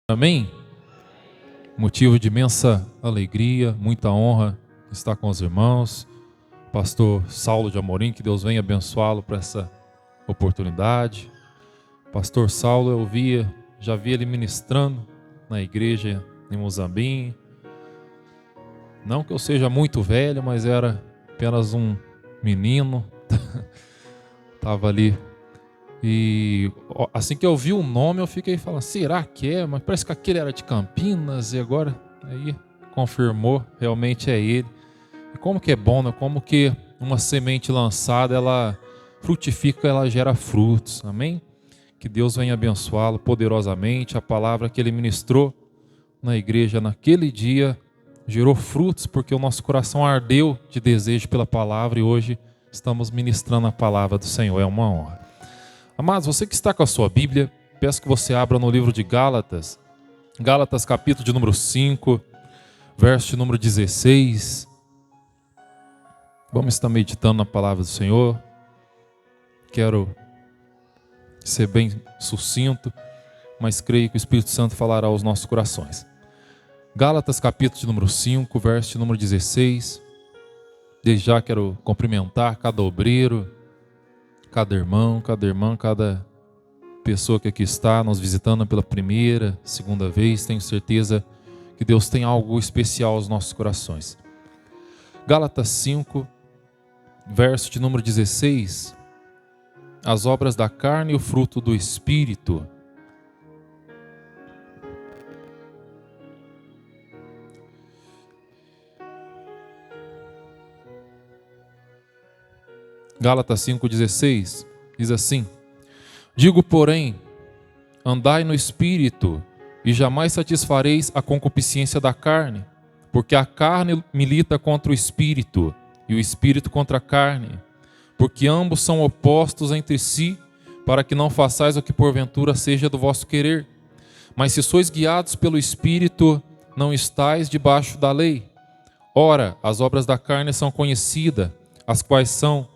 Amém? Motivo de imensa alegria, muita honra estar com os irmãos. Pastor Saulo de Amorim, que Deus venha abençoá-lo para essa oportunidade. Pastor Saulo, já vi ele ministrando na igreja em Muzambinho. Não que eu seja muito velho, mas era apenas um menino. Estava ali. E assim que eu vi o nome, eu fiquei falando, será que é? Mas parece que aquele era de Campinas e agora aí confirmou, realmente é ele. E como que é bom, né? Como que uma semente lançada, ela frutifica, ela gera frutos, amém? Que Deus venha abençoá-lo poderosamente. A palavra que ele ministrou na igreja naquele dia gerou frutos, porque o nosso coração ardeu de desejo pela palavra e hoje estamos ministrando a palavra do Senhor. É uma honra. Amados, você que está com a sua Bíblia, peço que você abra no livro de Gálatas, Gálatas capítulo de número 5, verso de número 16. Vamos estar meditando na palavra do Senhor. Quero ser bem sucinto, mas creio que o Espírito Santo falará aos nossos corações. Gálatas capítulo de número 5, verso de número 16. Desde já quero cumprimentar cada obreiro, cada irmão, cada irmã, cada pessoa que aqui está nos visitando pela primeira, segunda vez. Tenho certeza que Deus tem algo especial aos nossos corações. Gálatas 5, verso de número 16. As obras da carne e o fruto do Espírito. Gálatas 5,16 diz assim: digo, porém, andai no Espírito, e jamais satisfareis a concupiscência da carne, porque a carne milita contra o Espírito, e o Espírito contra a carne, porque ambos são opostos entre si, para que não façais o que porventura seja do vosso querer. Mas se sois guiados pelo Espírito, não estáis debaixo da lei. Ora, as obras da carne são conhecidas, as quais são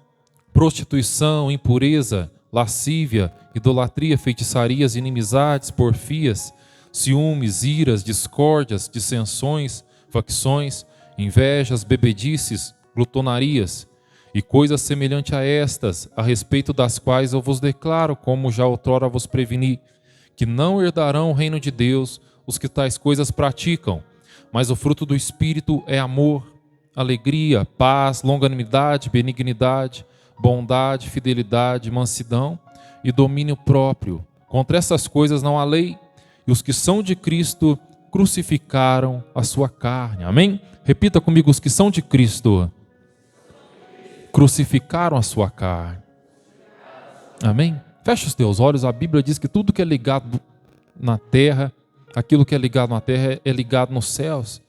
prostituição, impureza, lascívia, idolatria, feitiçarias, inimizades, porfias, ciúmes, iras, discórdias, dissensões, facções, invejas, bebedices, glutonarias e coisas semelhantes a estas, a respeito das quais eu vos declaro, como já outrora vos preveni, que não herdarão o reino de Deus os que tais coisas praticam. Mas o fruto do Espírito é amor, alegria, paz, longanimidade, benignidade, bondade, fidelidade, mansidão e domínio próprio. Contra essas coisas não há lei, e os que são de Cristo crucificaram a sua carne. Amém? Repita comigo: os que são de Cristo crucificaram a sua carne. Amém? Fecha os teus olhos. A Bíblia diz que tudo que é ligado na terra, aquilo que é ligado na terra é ligado nos céus.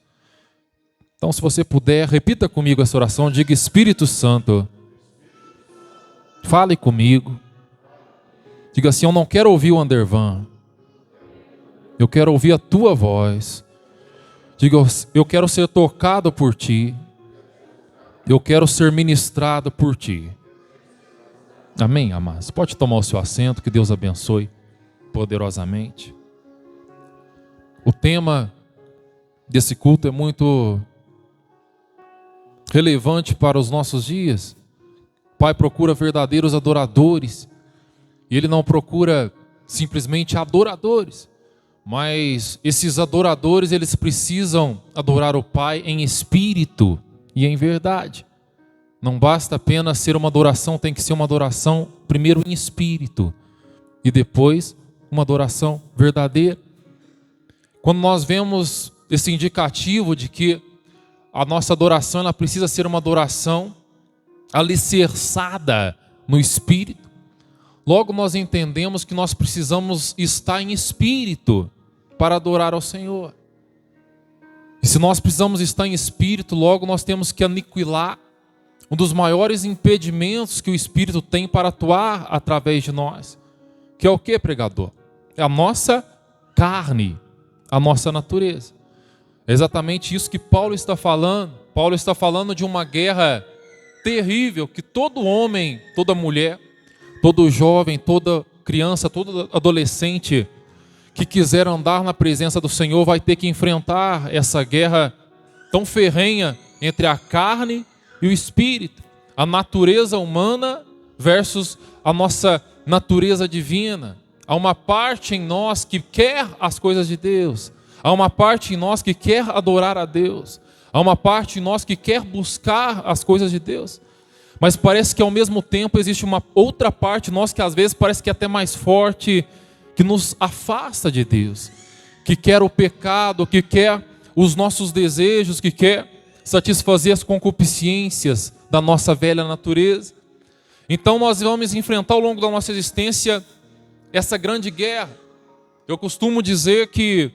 Então, se você puder, repita comigo essa oração. Diga: Espírito Santo, fale comigo. Diga assim: eu não quero ouvir o Andervan, eu quero ouvir a tua voz. Diga: eu quero ser tocado por ti, eu quero ser ministrado por ti. Amém, amados? Pode tomar o seu assento, que Deus abençoe poderosamente. O tema desse culto é muito relevante para os nossos dias. O Pai procura verdadeiros adoradores, e Ele não procura simplesmente adoradores, mas esses adoradores, eles precisam adorar o Pai em espírito e em verdade. Não basta apenas ser uma adoração, tem que ser uma adoração primeiro em espírito e depois uma adoração verdadeira. Quando nós vemos esse indicativo de que a nossa adoração, ela precisa ser uma adoração alicerçada no Espírito, logo nós entendemos que nós precisamos estar em espírito para adorar ao Senhor. E se nós precisamos estar em espírito, logo nós temos que aniquilar um dos maiores impedimentos que o Espírito tem para atuar através de nós. Que é o que, pregador? É a nossa carne, a nossa natureza. É exatamente isso que Paulo está falando. Paulo está falando de uma guerra terrível que todo homem, toda mulher, todo jovem, toda criança, todo adolescente que quiser andar na presença do Senhor vai ter que enfrentar essa guerra tão ferrenha entre a carne e o espírito, a natureza humana versus a nossa natureza divina. Há uma parte em nós que quer as coisas de Deus, há uma parte em nós que quer adorar a Deus, há uma parte em nós que quer buscar as coisas de Deus, mas parece que ao mesmo tempo existe uma outra parte em nós que às vezes parece que é até mais forte, que nos afasta de Deus, que quer o pecado, que quer os nossos desejos, que quer satisfazer as concupiscências da nossa velha natureza. Então nós vamos enfrentar ao longo da nossa existência essa grande guerra. Eu costumo dizer que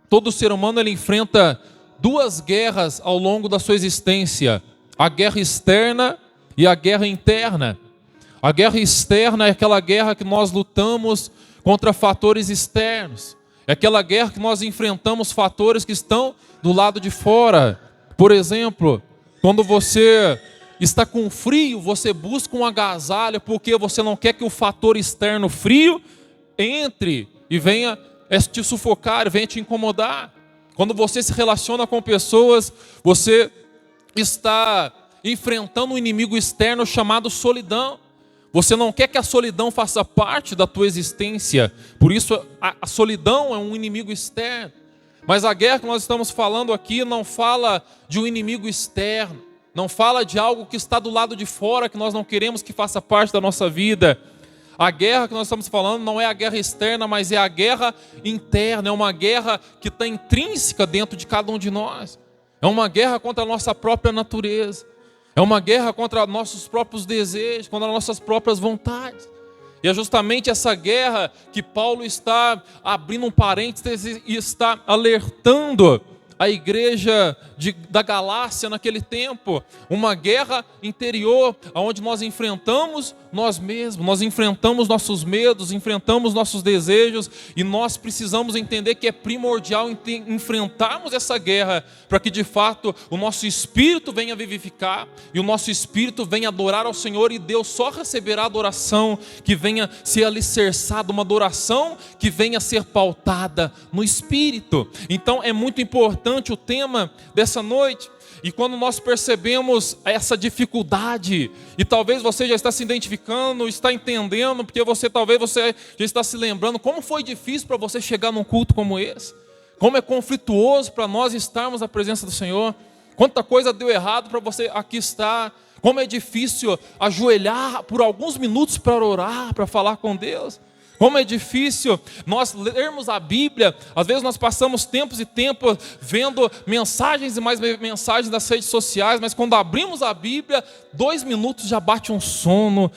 todo ser humano ele enfrenta duas guerras ao longo da sua existência: a guerra externa e a guerra interna. A guerra externa é aquela guerra que nós lutamos contra fatores externos, é aquela guerra que nós enfrentamos fatores que estão do lado de fora. Por exemplo, quando você está com frio, você busca um agasalho porque você não quer que o fator externo frio entre e venha te sufocar, venha te incomodar. Quando você se relaciona com pessoas, você está enfrentando um inimigo externo chamado solidão. Você não quer que a solidão faça parte da tua existência, por isso a solidão é um inimigo externo. Mas a guerra que nós estamos falando aqui não fala de um inimigo externo, não fala de algo que está do lado de fora, que nós não queremos que faça parte da nossa vida. A guerra que nós estamos falando não é a guerra externa, mas é a guerra interna, é uma guerra que está intrínseca dentro de cada um de nós. É uma guerra contra a nossa própria natureza, é uma guerra contra nossos próprios desejos, contra nossas próprias vontades. E é justamente essa guerra que Paulo está abrindo um parênteses e está alertando a igreja da Galácia naquele tempo. Uma guerra interior, onde nós enfrentamos nós mesmos, nós enfrentamos nossos medos, enfrentamos nossos desejos, e nós precisamos entender que é primordial enfrentarmos essa guerra, para que de fato o nosso espírito venha vivificar, e o nosso espírito venha adorar ao Senhor, e Deus só receberá adoração que venha ser alicerçada, uma adoração que venha ser pautada no espírito. Então é muito importante o tema dessa noite. E quando nós percebemos essa dificuldade, e talvez você já está se identificando, está entendendo, porque talvez você já está se lembrando como foi difícil para você chegar num culto como esse, como é conflituoso para nós estarmos na presença do Senhor, quanta coisa deu errado para você aqui estar, como é difícil ajoelhar por alguns minutos para orar, para falar com Deus. Como é difícil nós lermos a Bíblia. Às vezes nós passamos tempos e tempos vendo mensagens e mais mensagens das redes sociais, mas quando abrimos a Bíblia, 2 minutos já bate um sono,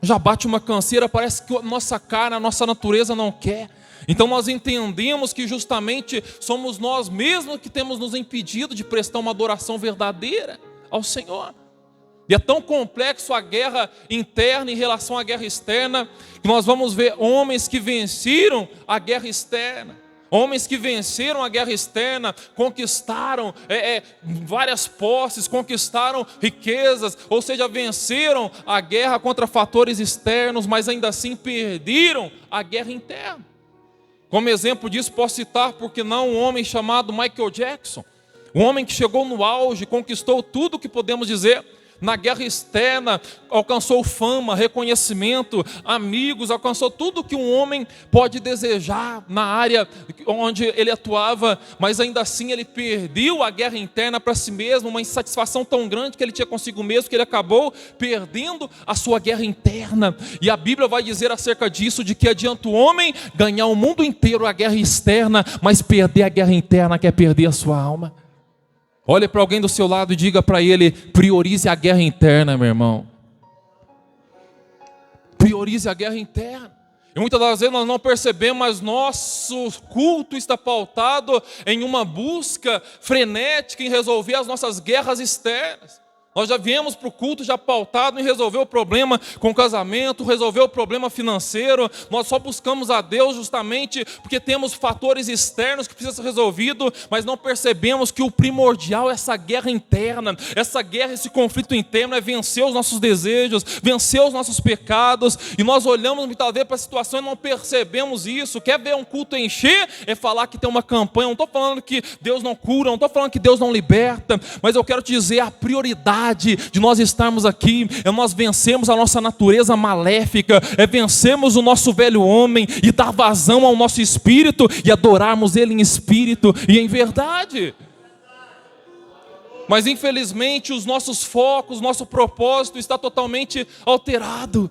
já bate uma canseira, parece que a nossa carne, a nossa natureza não quer. Então nós entendemos que justamente somos nós mesmos que temos nos impedido de prestar uma adoração verdadeira ao Senhor. E é tão complexo a guerra interna em relação à guerra externa, que nós vamos ver homens que venceram a guerra externa. Homens que venceram a guerra externa, conquistaram várias posses, conquistaram riquezas, ou seja, venceram a guerra contra fatores externos, mas ainda assim perderam a guerra interna. Como exemplo disso posso citar, porque não, um homem chamado Michael Jackson. Um homem que chegou no auge, conquistou tudo o que podemos dizer na guerra externa, alcançou fama, reconhecimento, amigos, alcançou tudo que um homem pode desejar na área onde ele atuava, mas ainda assim ele perdeu a guerra interna para si mesmo, uma insatisfação tão grande que ele tinha consigo mesmo, que ele acabou perdendo a sua guerra interna. E a Bíblia vai dizer acerca disso, de que adianta o homem ganhar o mundo inteiro a guerra externa, mas perder a guerra interna, que é perder a sua alma. Olhe para alguém do seu lado e diga para ele: priorize a guerra interna, meu irmão. Priorize a guerra interna. E muitas das vezes nós não percebemos, mas nosso culto está pautado em uma busca frenética em resolver as nossas guerras externas. Nós já viemos para o culto já pautado em resolver o problema com o casamento, resolver o problema financeiro. Nós só buscamos a Deus justamente porque temos fatores externos que precisam ser resolvidos, mas não percebemos que o primordial é essa guerra interna, essa guerra, esse conflito interno é vencer os nossos desejos, vencer os nossos pecados. E nós olhamos muitas vezes para a situação e não percebemos isso. Quer ver um culto encher? É falar que tem uma campanha. Eu não estou falando que Deus não cura, não estou falando que Deus não liberta, mas eu quero te dizer a prioridade de nós estarmos aqui é nós vencermos a nossa natureza maléfica, é vencermos o nosso velho homem e dar vazão ao nosso espírito e adorarmos Ele em espírito e em verdade. Mas infelizmente os nossos focos, nosso propósito está totalmente alterado.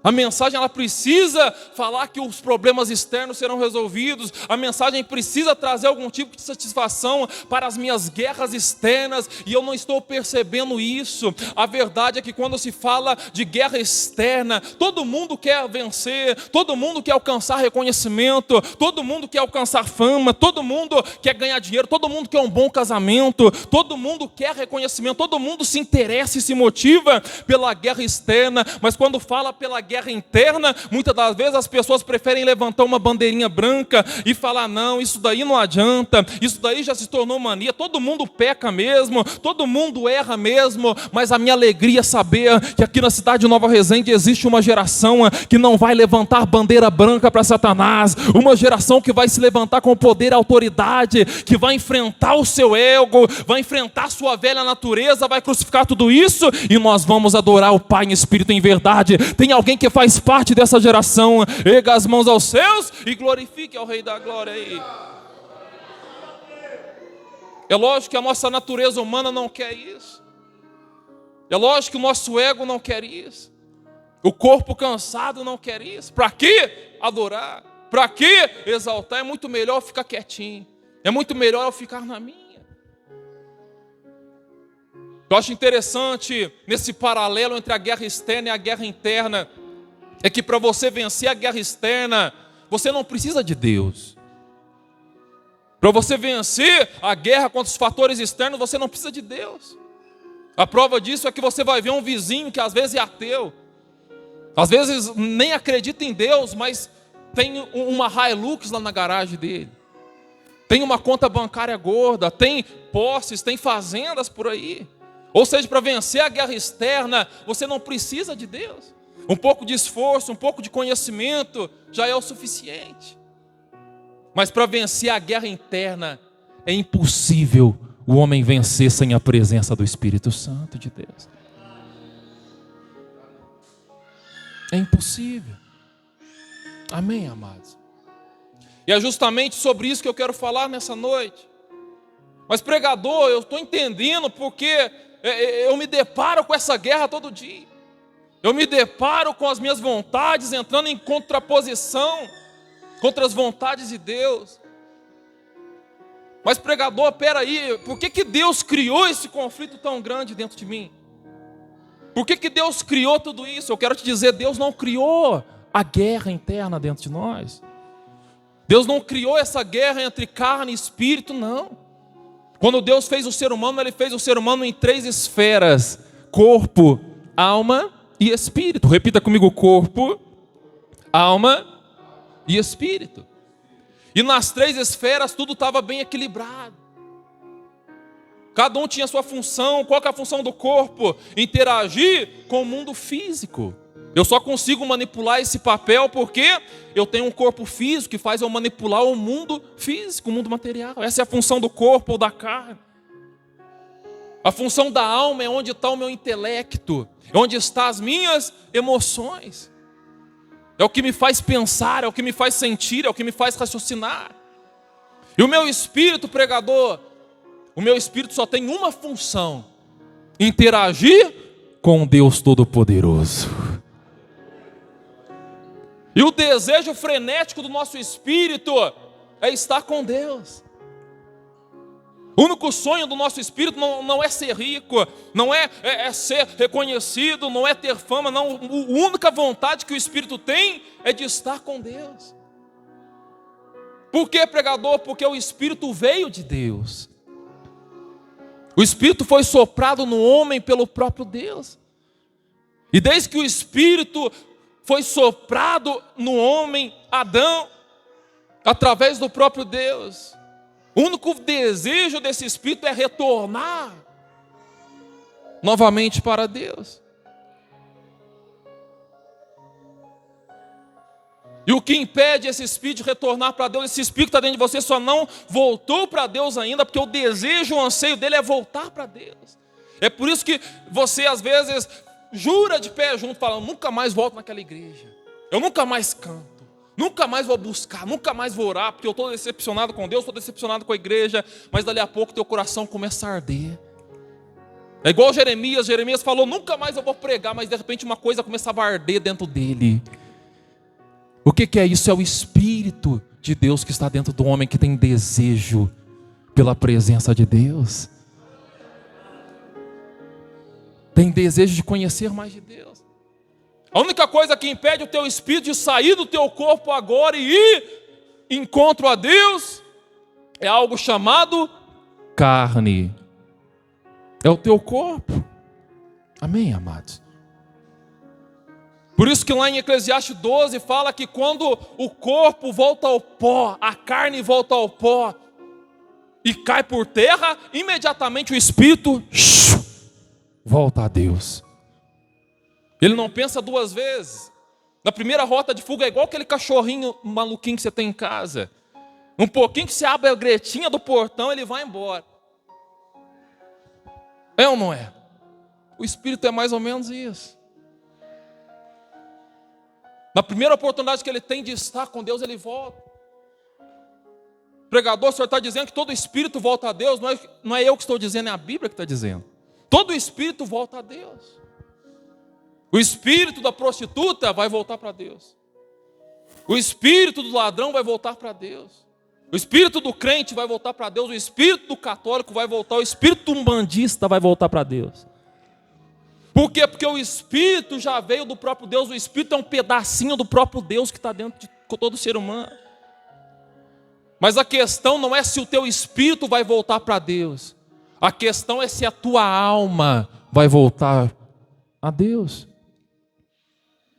A mensagem ela precisa falar que os problemas externos serão resolvidos. A mensagem precisa trazer algum tipo de satisfação para as minhas guerras externas. E eu não estou percebendo isso. A verdade é que quando se fala de guerra externa, todo mundo quer vencer, todo mundo quer alcançar reconhecimento, todo mundo quer alcançar fama, todo mundo quer ganhar dinheiro, todo mundo quer um bom casamento, todo mundo quer reconhecimento, todo mundo se interessa e se motiva pela guerra externa. Mas quando fala pela guerra interna, muitas das vezes as pessoas preferem levantar uma bandeirinha branca e falar: não, isso daí não adianta, isso daí já se tornou mania, todo mundo peca mesmo, todo mundo erra mesmo. Mas a minha alegria é saber que aqui na cidade de Nova Resende existe uma geração que não vai levantar bandeira branca para Satanás, uma geração que vai se levantar com poder e autoridade, que vai enfrentar o seu ego, vai enfrentar a sua velha natureza, vai crucificar tudo isso e nós vamos adorar o Pai em espírito e em verdade. Tem alguém que faz parte dessa geração? Erga as mãos aos céus e glorifique ao Rei da Glória aí. É lógico que a nossa natureza humana não quer isso. É lógico que o nosso ego não quer isso. O corpo cansado não quer isso. Para que adorar? Para que exaltar? É muito melhor eu ficar quietinho. É muito melhor eu ficar na minha. Eu acho interessante nesse paralelo entre a guerra externa e a guerra interna é que para você vencer a guerra externa, você não precisa de Deus. Para você vencer a guerra contra os fatores externos, você não precisa de Deus. A prova disso é que você vai ver um vizinho que às vezes é ateu, às vezes nem acredita em Deus, mas tem uma Hilux lá na garagem dele, tem uma conta bancária gorda, tem posses, tem fazendas por aí. Ou seja, para vencer a guerra externa, você não precisa de Deus. Um pouco de esforço, um pouco de conhecimento já é o suficiente. Mas para vencer a guerra interna, é impossível o homem vencer sem a presença do Espírito Santo de Deus. É impossível. Amém, amados? E é justamente sobre isso que eu quero falar nessa noite. Mas pregador, eu estou entendendo porque eu me deparo com essa guerra todo dia. Eu me deparo com as minhas vontades entrando em contraposição contra as vontades de Deus. Mas pregador, peraí, por que Deus criou esse conflito tão grande dentro de mim? Por que Deus criou tudo isso? Eu quero te dizer, Deus não criou a guerra interna dentro de nós. Deus não criou essa guerra entre carne e espírito, não. Quando Deus fez o ser humano, Ele fez o ser humano em 3 esferas: corpo, alma e espírito. Repita comigo: corpo, alma e espírito. E nas 3 esferas tudo estava bem equilibrado. Cada um tinha sua função. Qual que é a função do corpo? Interagir com o mundo físico. Eu só consigo manipular esse papel porque eu tenho um corpo físico que faz eu manipular o mundo físico, o mundo material. Essa é a função do corpo ou da carne. A função da alma é onde está o meu intelecto, é onde estão as minhas emoções. É o que me faz pensar, é o que me faz sentir, é o que me faz raciocinar. E o meu espírito, pregador, o meu espírito só tem uma função: interagir com Deus Todo-Poderoso. E o desejo frenético do nosso espírito é estar com Deus. O único sonho do nosso espírito não é ser rico, não é ser reconhecido, não é ter fama, não. A única vontade que o espírito tem é de estar com Deus. Por que, pregador? Porque o espírito veio de Deus. O Espírito foi soprado no homem pelo próprio Deus. E desde que o Espírito foi soprado no homem, Adão, através do próprio Deus, o único desejo desse Espírito é retornar novamente para Deus. E o que impede esse Espírito de retornar para Deus? Esse Espírito que está dentro de você só não voltou para Deus ainda, porque o desejo, o anseio dele é voltar para Deus. É por isso que você às vezes jura de pé junto, fala: eu nunca mais volto naquela igreja, eu nunca mais canto, nunca mais vou buscar, nunca mais vou orar, porque eu estou decepcionado com Deus, estou decepcionado com a igreja. Mas dali a pouco teu coração começa a arder. É igual Jeremias falou: nunca mais eu vou pregar, mas de repente uma coisa começava a arder dentro dele. O que é isso? É o Espírito de Deus que está dentro do homem, que tem desejo pela presença de Deus. Tem desejo de conhecer mais de Deus. A única coisa que impede o teu espírito de sair do teu corpo agora e ir em encontro a Deus é algo chamado carne. É o teu corpo. Amém, amados? Por isso que lá em Eclesiastes 12 fala que quando o corpo volta ao pó, a carne volta ao pó e cai por terra, imediatamente o espírito volta a Deus. Ele não pensa duas vezes. Na primeira rota de fuga é igual aquele cachorrinho maluquinho que você tem em casa. Um pouquinho que você abre a gretinha do portão, ele vai embora. É ou não é? O espírito é mais ou menos isso. Na primeira oportunidade que ele tem de estar com Deus, ele volta. Pregador, o senhor está dizendo que todo espírito volta a Deus? Não é eu que estou dizendo, é a Bíblia que está dizendo. Todo espírito volta a Deus. O espírito da prostituta vai voltar para Deus. O espírito do ladrão vai voltar para Deus. O espírito do crente vai voltar para Deus. O espírito do católico vai voltar. O espírito umbandista vai voltar para Deus. Por quê? Porque o Espírito já veio do próprio Deus. O Espírito é um pedacinho do próprio Deus que está dentro de todo ser humano. Mas a questão não é se o teu espírito vai voltar para Deus. A questão é se a tua alma vai voltar a Deus.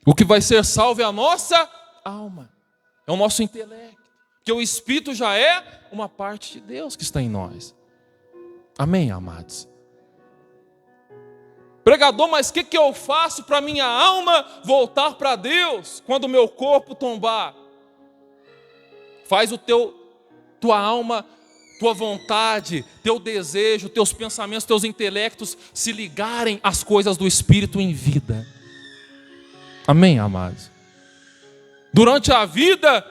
O que vai ser salvo é a nossa alma. É o nosso intelecto. Porque o Espírito já é uma parte de Deus que está em nós. Amém, amados? Pregador, mas o que eu faço para minha alma voltar para Deus quando o meu corpo tombar? Faz tua alma, tua vontade, teu desejo, teus pensamentos, teus intelectos se ligarem às coisas do Espírito em vida. Amém, amados? Durante a vida,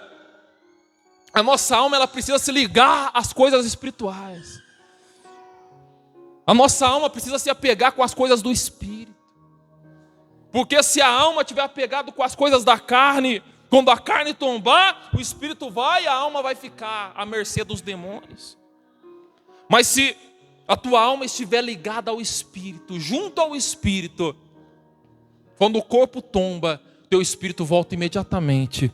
a nossa alma ela precisa se ligar às coisas espirituais. A nossa alma precisa se apegar com as coisas do Espírito. Porque se a alma estiver apegada com as coisas da carne, quando a carne tombar, o Espírito vai e a alma vai ficar à mercê dos demônios. Mas se a tua alma estiver ligada ao Espírito, junto ao Espírito, quando o corpo tomba, teu espírito volta imediatamente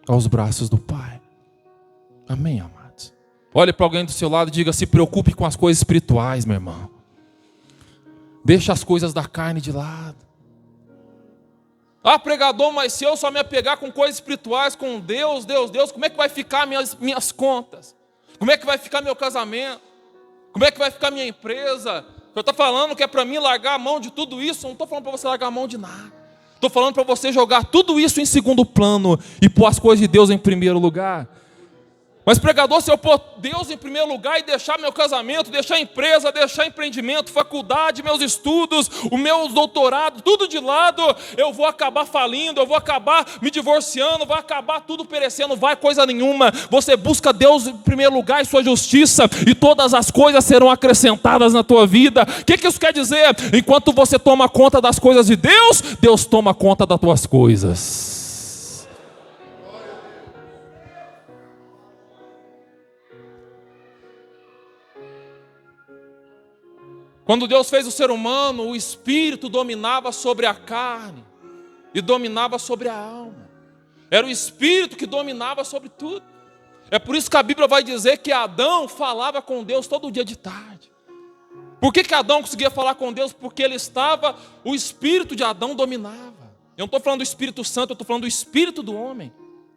aos braços do Pai. Amém, amados? Olhe para alguém do seu lado e diga: se preocupe com as coisas espirituais, meu irmão. Deixa as coisas da carne de lado. Ah, pregador, mas se eu só me apegar com coisas espirituais, com Deus, como é que vai ficar minhas contas? Como é que vai ficar meu casamento? Como é que vai ficar minha empresa? Eu estou falando que é para mim largar a mão de tudo isso. Eu não estou falando para você largar a mão de nada. Estou falando para você jogar tudo isso em segundo plano e pôr as coisas de Deus em primeiro lugar. Mas pregador, se eu pôr Deus em primeiro lugar e deixar meu casamento, deixar a empresa, deixar empreendimento, faculdade, meus estudos, o meu doutorado, tudo de lado, eu vou acabar falindo, eu vou acabar me divorciando, vai acabar tudo perecendo, vai coisa nenhuma. Você busca Deus em primeiro lugar e sua justiça, e todas as coisas serão acrescentadas na tua vida. O que isso quer dizer? Enquanto você toma conta das coisas de Deus, Deus toma conta das tuas coisas. Quando Deus fez o ser humano, o Espírito dominava sobre a carne e dominava sobre a alma. Era o Espírito que dominava sobre tudo. É por isso que a Bíblia vai dizer que Adão falava com Deus todo dia de tarde. Por que Adão conseguia falar com Deus? Porque o espírito de Adão dominava. Eu não estou falando do Espírito Santo, eu estou falando do espírito do homem.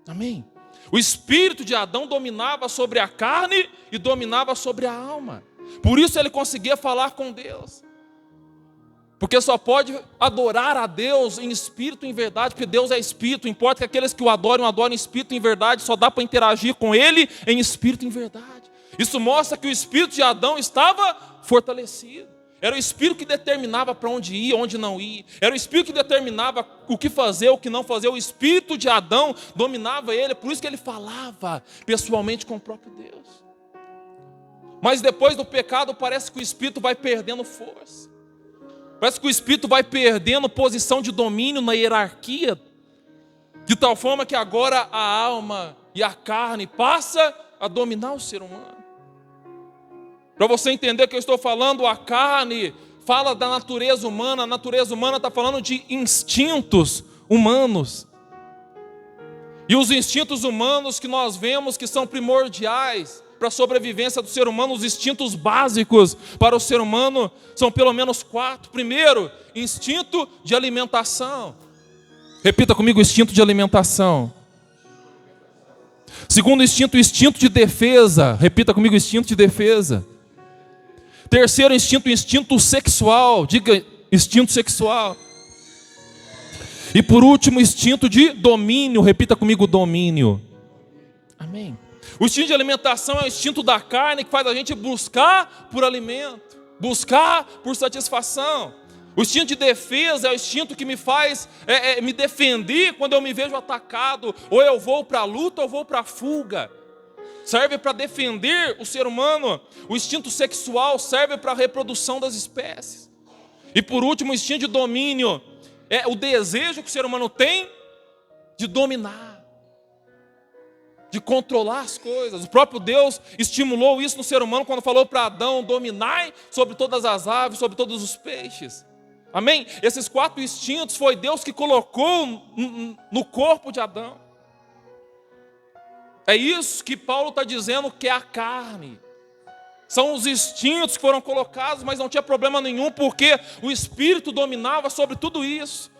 Amém? O espírito de Adão dominava sobre a carne e dominava sobre a alma. Por isso ele conseguia falar com Deus. Porque só pode adorar a Deus em espírito e em verdade, porque Deus é espírito. Importa que aqueles que o adorem em espírito e em verdade, só dá para interagir com Ele em espírito e em verdade. Isso mostra que o espírito de Adão estava fortalecido. Era o espírito que determinava para onde ir, onde não ir. Era o espírito que determinava o que fazer, o que não fazer. O espírito de Adão dominava ele, por isso que ele falava pessoalmente com o próprio Deus. Mas depois do pecado, parece que o espírito vai perdendo força. Parece que o espírito vai perdendo posição de domínio na hierarquia, de tal forma que agora a alma e a carne passa a dominar o ser humano. Para você entender o que eu estou falando, a carne fala da natureza humana, a natureza humana está falando de instintos humanos. E os instintos humanos que nós vemos que são primordiais para a sobrevivência do ser humano, os instintos básicos para o ser humano são pelo menos 4. Primeiro, instinto de alimentação. Repita comigo, instinto de alimentação. Segundo instinto, instinto de defesa. Repita comigo, instinto de defesa. Terceiro instinto, instinto sexual. Diga, instinto sexual. E por último, instinto de domínio. Repita comigo, domínio. Amém. O instinto de alimentação é o instinto da carne que faz a gente buscar por alimento, buscar por satisfação. O instinto de defesa é o instinto que me faz me defender quando eu me vejo atacado. Ou eu vou para a luta ou vou para a fuga. Serve para defender o ser humano. O instinto sexual serve para a reprodução das espécies. E por último, o instinto de domínio é o desejo que o ser humano tem de dominar, de controlar as coisas. O próprio Deus estimulou isso no ser humano quando falou para Adão: dominai sobre todas as aves, sobre todos os peixes. Amém? Esses 4 instintos foi Deus que colocou no corpo de Adão. É isso que Paulo está dizendo que é a carne. São os instintos que foram colocados, mas não tinha problema nenhum, porque o Espírito dominava sobre tudo isso.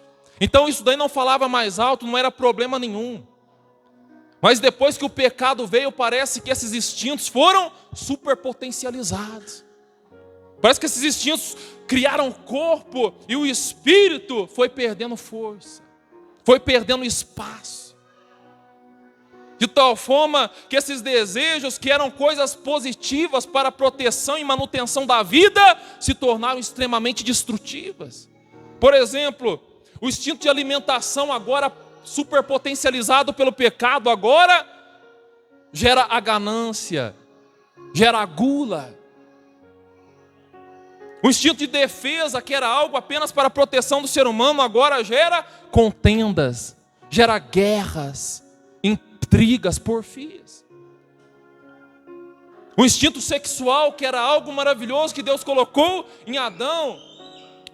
Então isso daí não falava mais alto, não era problema nenhum. Mas depois que o pecado veio, parece que esses instintos foram superpotencializados. Parece que esses instintos criaram corpo e o espírito foi perdendo força, foi perdendo espaço. De tal forma que esses desejos, que eram coisas positivas para a proteção e manutenção da vida, se tornaram extremamente destrutivas. Por exemplo, o instinto de alimentação, agora superpotencializado pelo pecado, agora gera a ganância, gera a gula. O instinto de defesa, que era algo apenas para a proteção do ser humano, agora gera contendas, gera guerras, intrigas, porfias. O instinto sexual, que era algo maravilhoso que Deus colocou em Adão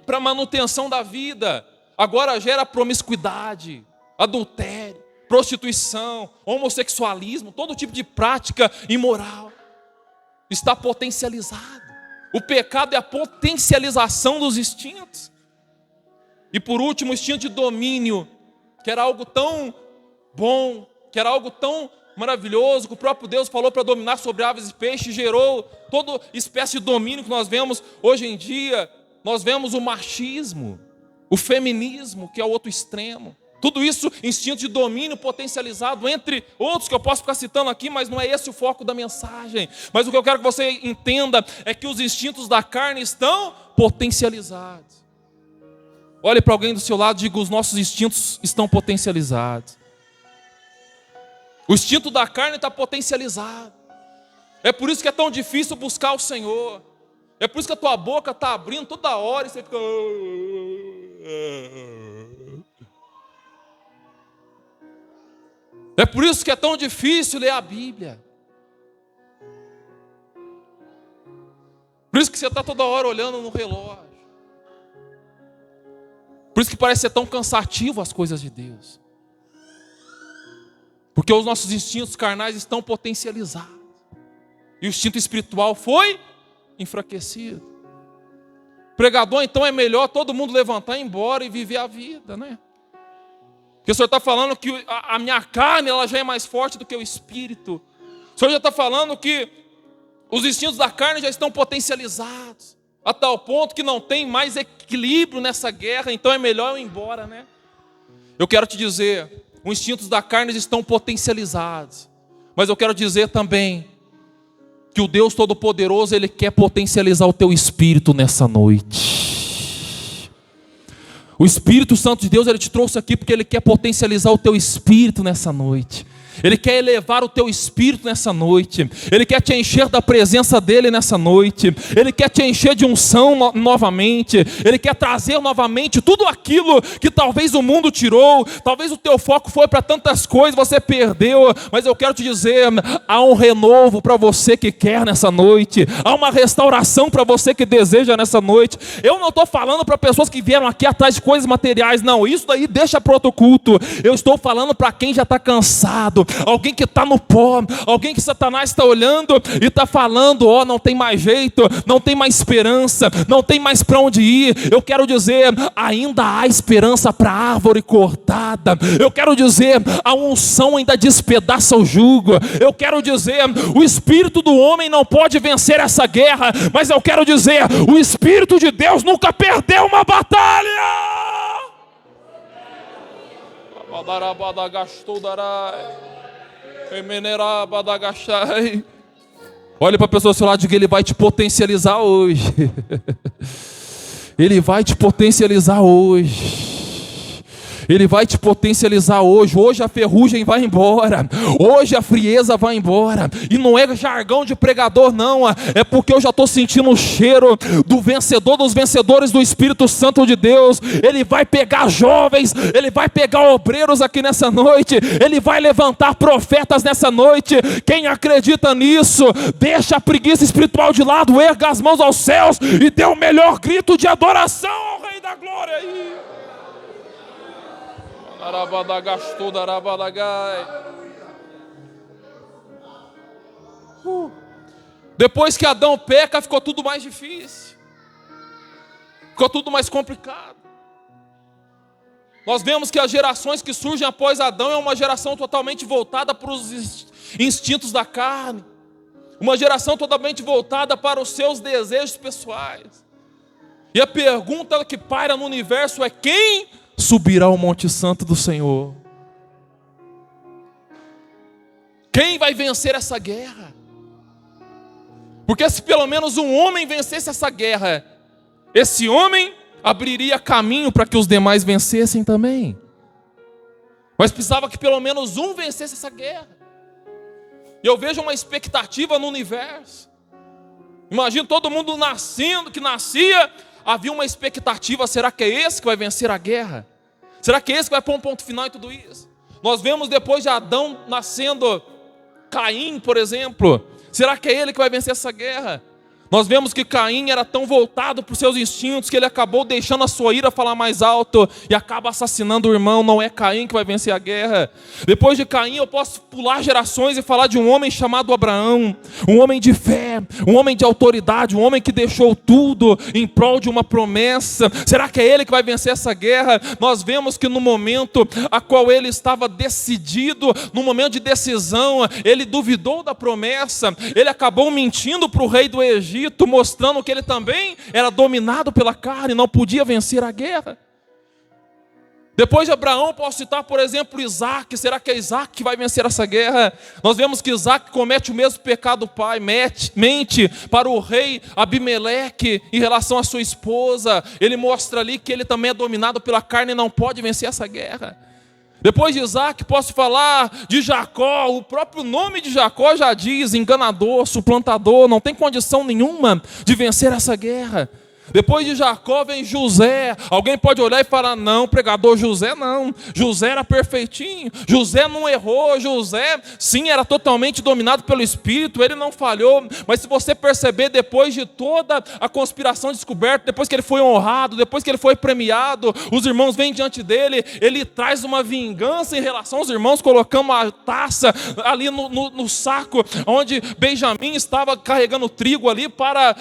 para a manutenção da vida, agora gera promiscuidade, adultério, prostituição, homossexualismo, todo tipo de prática imoral. Está potencializado. O pecado é a potencialização dos instintos. E por último, o instinto de domínio, que era algo tão bom, que era algo tão maravilhoso, que o próprio Deus falou para dominar sobre aves e peixes, gerou toda espécie de domínio que nós vemos hoje em dia. Nós vemos o machismo, o feminismo, que é o outro extremo. Tudo isso, instinto de domínio potencializado, entre outros que eu posso ficar citando aqui, mas não é esse o foco da mensagem. Mas o que eu quero que você entenda é que os instintos da carne estão potencializados. Olhe para alguém do seu lado e diga: os nossos instintos estão potencializados. O instinto da carne está potencializado. É por isso que é tão difícil buscar o Senhor. É por isso que a tua boca está abrindo toda hora e você fica... É por isso que é tão difícil ler a Bíblia. Por isso que você está toda hora olhando no relógio. Por isso que parece ser tão cansativo as coisas de Deus. Porque os nossos instintos carnais estão potencializados. E o instinto espiritual foi enfraquecido. Pregador, então é melhor todo mundo levantar e ir embora e viver a vida, né? Porque o Senhor está falando que a minha carne ela já é mais forte do que o espírito. O Senhor já está falando que os instintos da carne já estão potencializados, a tal ponto que não tem mais equilíbrio nessa guerra, então é melhor eu ir embora, né? Eu quero te dizer, os instintos da carne estão potencializados, mas eu quero dizer também que o Deus Todo-Poderoso, Ele quer potencializar o teu espírito nessa noite. O Espírito Santo de Deus, Ele te trouxe aqui porque Ele quer potencializar o teu espírito nessa noite. Ele quer elevar o teu espírito nessa noite. Ele quer te encher da presença dEle nessa noite. Ele quer te encher de unção novamente. Ele quer trazer novamente tudo aquilo que talvez o mundo tirou. Talvez o teu foco foi para tantas coisas, você perdeu. Mas eu quero te dizer, há um renovo para você que quer nessa noite. Há uma restauração para você que deseja nessa noite. Eu não estou falando para pessoas que vieram aqui atrás de coisas materiais. Não, isso daí deixa para outro culto. Eu estou falando para quem já está cansado. Alguém que está no pó, alguém que Satanás está olhando e está falando, ó, não tem mais jeito, não tem mais esperança, não tem mais para onde ir. Eu quero dizer, ainda há esperança para a árvore cortada. Eu quero dizer, a unção ainda despedaça o jugo. Eu quero dizer, o espírito do homem não pode vencer essa guerra, mas eu quero dizer, o Espírito de Deus nunca perdeu uma batalha. Olhe para a pessoa ao seu lado e diga, Ele vai te potencializar hoje. Ele vai te potencializar hoje. Ele vai te potencializar hoje. Hoje a ferrugem vai embora. Hoje a frieza vai embora. E não é jargão de pregador não. É porque eu já estou sentindo o cheiro do vencedor dos vencedores do Espírito Santo de Deus. Ele vai pegar jovens. Ele vai pegar obreiros aqui nessa noite. Ele vai levantar profetas nessa noite. Quem acredita nisso, deixa a preguiça espiritual de lado. Erga as mãos aos céus e dê o melhor grito de adoração ao Rei da Glória aí. Depois que Adão peca, ficou tudo mais difícil, ficou tudo mais complicado. Nós vemos que as gerações que surgem após Adão é uma geração totalmente voltada para os instintos da carne, uma geração totalmente voltada para os seus desejos pessoais. E a pergunta que paira no universo é: quem subirá ao Monte Santo do Senhor? Quem vai vencer essa guerra? Porque se pelo menos um homem vencesse essa guerra, esse homem abriria caminho para que os demais vencessem também. Mas precisava que pelo menos um vencesse essa guerra. E eu vejo uma expectativa no universo. Imagino todo mundo nascendo, que nascia, havia uma expectativa: será que é esse que vai vencer a guerra? Será que é esse que vai pôr um ponto final em tudo isso? Nós vemos depois de Adão nascendo Caim, por exemplo. Será que é ele que vai vencer essa guerra? Nós vemos que Caim era tão voltado para os seus instintos que ele acabou deixando a sua ira falar mais alto e acaba assassinando o irmão. Não é Caim que vai vencer a guerra. Depois de Caim eu posso pular gerações e falar de um homem chamado Abraão, um homem de fé, um homem de autoridade, um homem que deixou tudo em prol de uma promessa. Será que é ele que vai vencer essa guerra? Nós vemos que no momento a qual ele estava decidido, no momento de decisão, ele duvidou da promessa, ele acabou mentindo para o rei do Egito, mostrando que ele também era dominado pela carne, não podia vencer a guerra. Depois de Abraão, posso citar, por exemplo, Isaac. Será que é Isaac que vai vencer essa guerra? Nós vemos que Isaac comete o mesmo pecado do pai, mente para o rei Abimeleque em relação à sua esposa. Ele mostra ali que ele também é dominado pela carne e não pode vencer essa guerra. Depois de Isaac, posso falar de Jacó. O próprio nome de Jacó já diz: enganador, suplantador, não tem condição nenhuma de vencer essa guerra. Depois de Jacó vem José. Alguém pode olhar e falar: não, pregador, José não. José era perfeitinho, José não errou. José, sim, era totalmente dominado pelo Espírito, ele não falhou. Mas se você perceber, depois de toda a conspiração descoberta, depois que ele foi honrado, depois que ele foi premiado, os irmãos vêm diante dele, ele traz uma vingança em relação aos irmãos, colocando a taça ali no saco, onde Benjamim estava carregando trigo ali para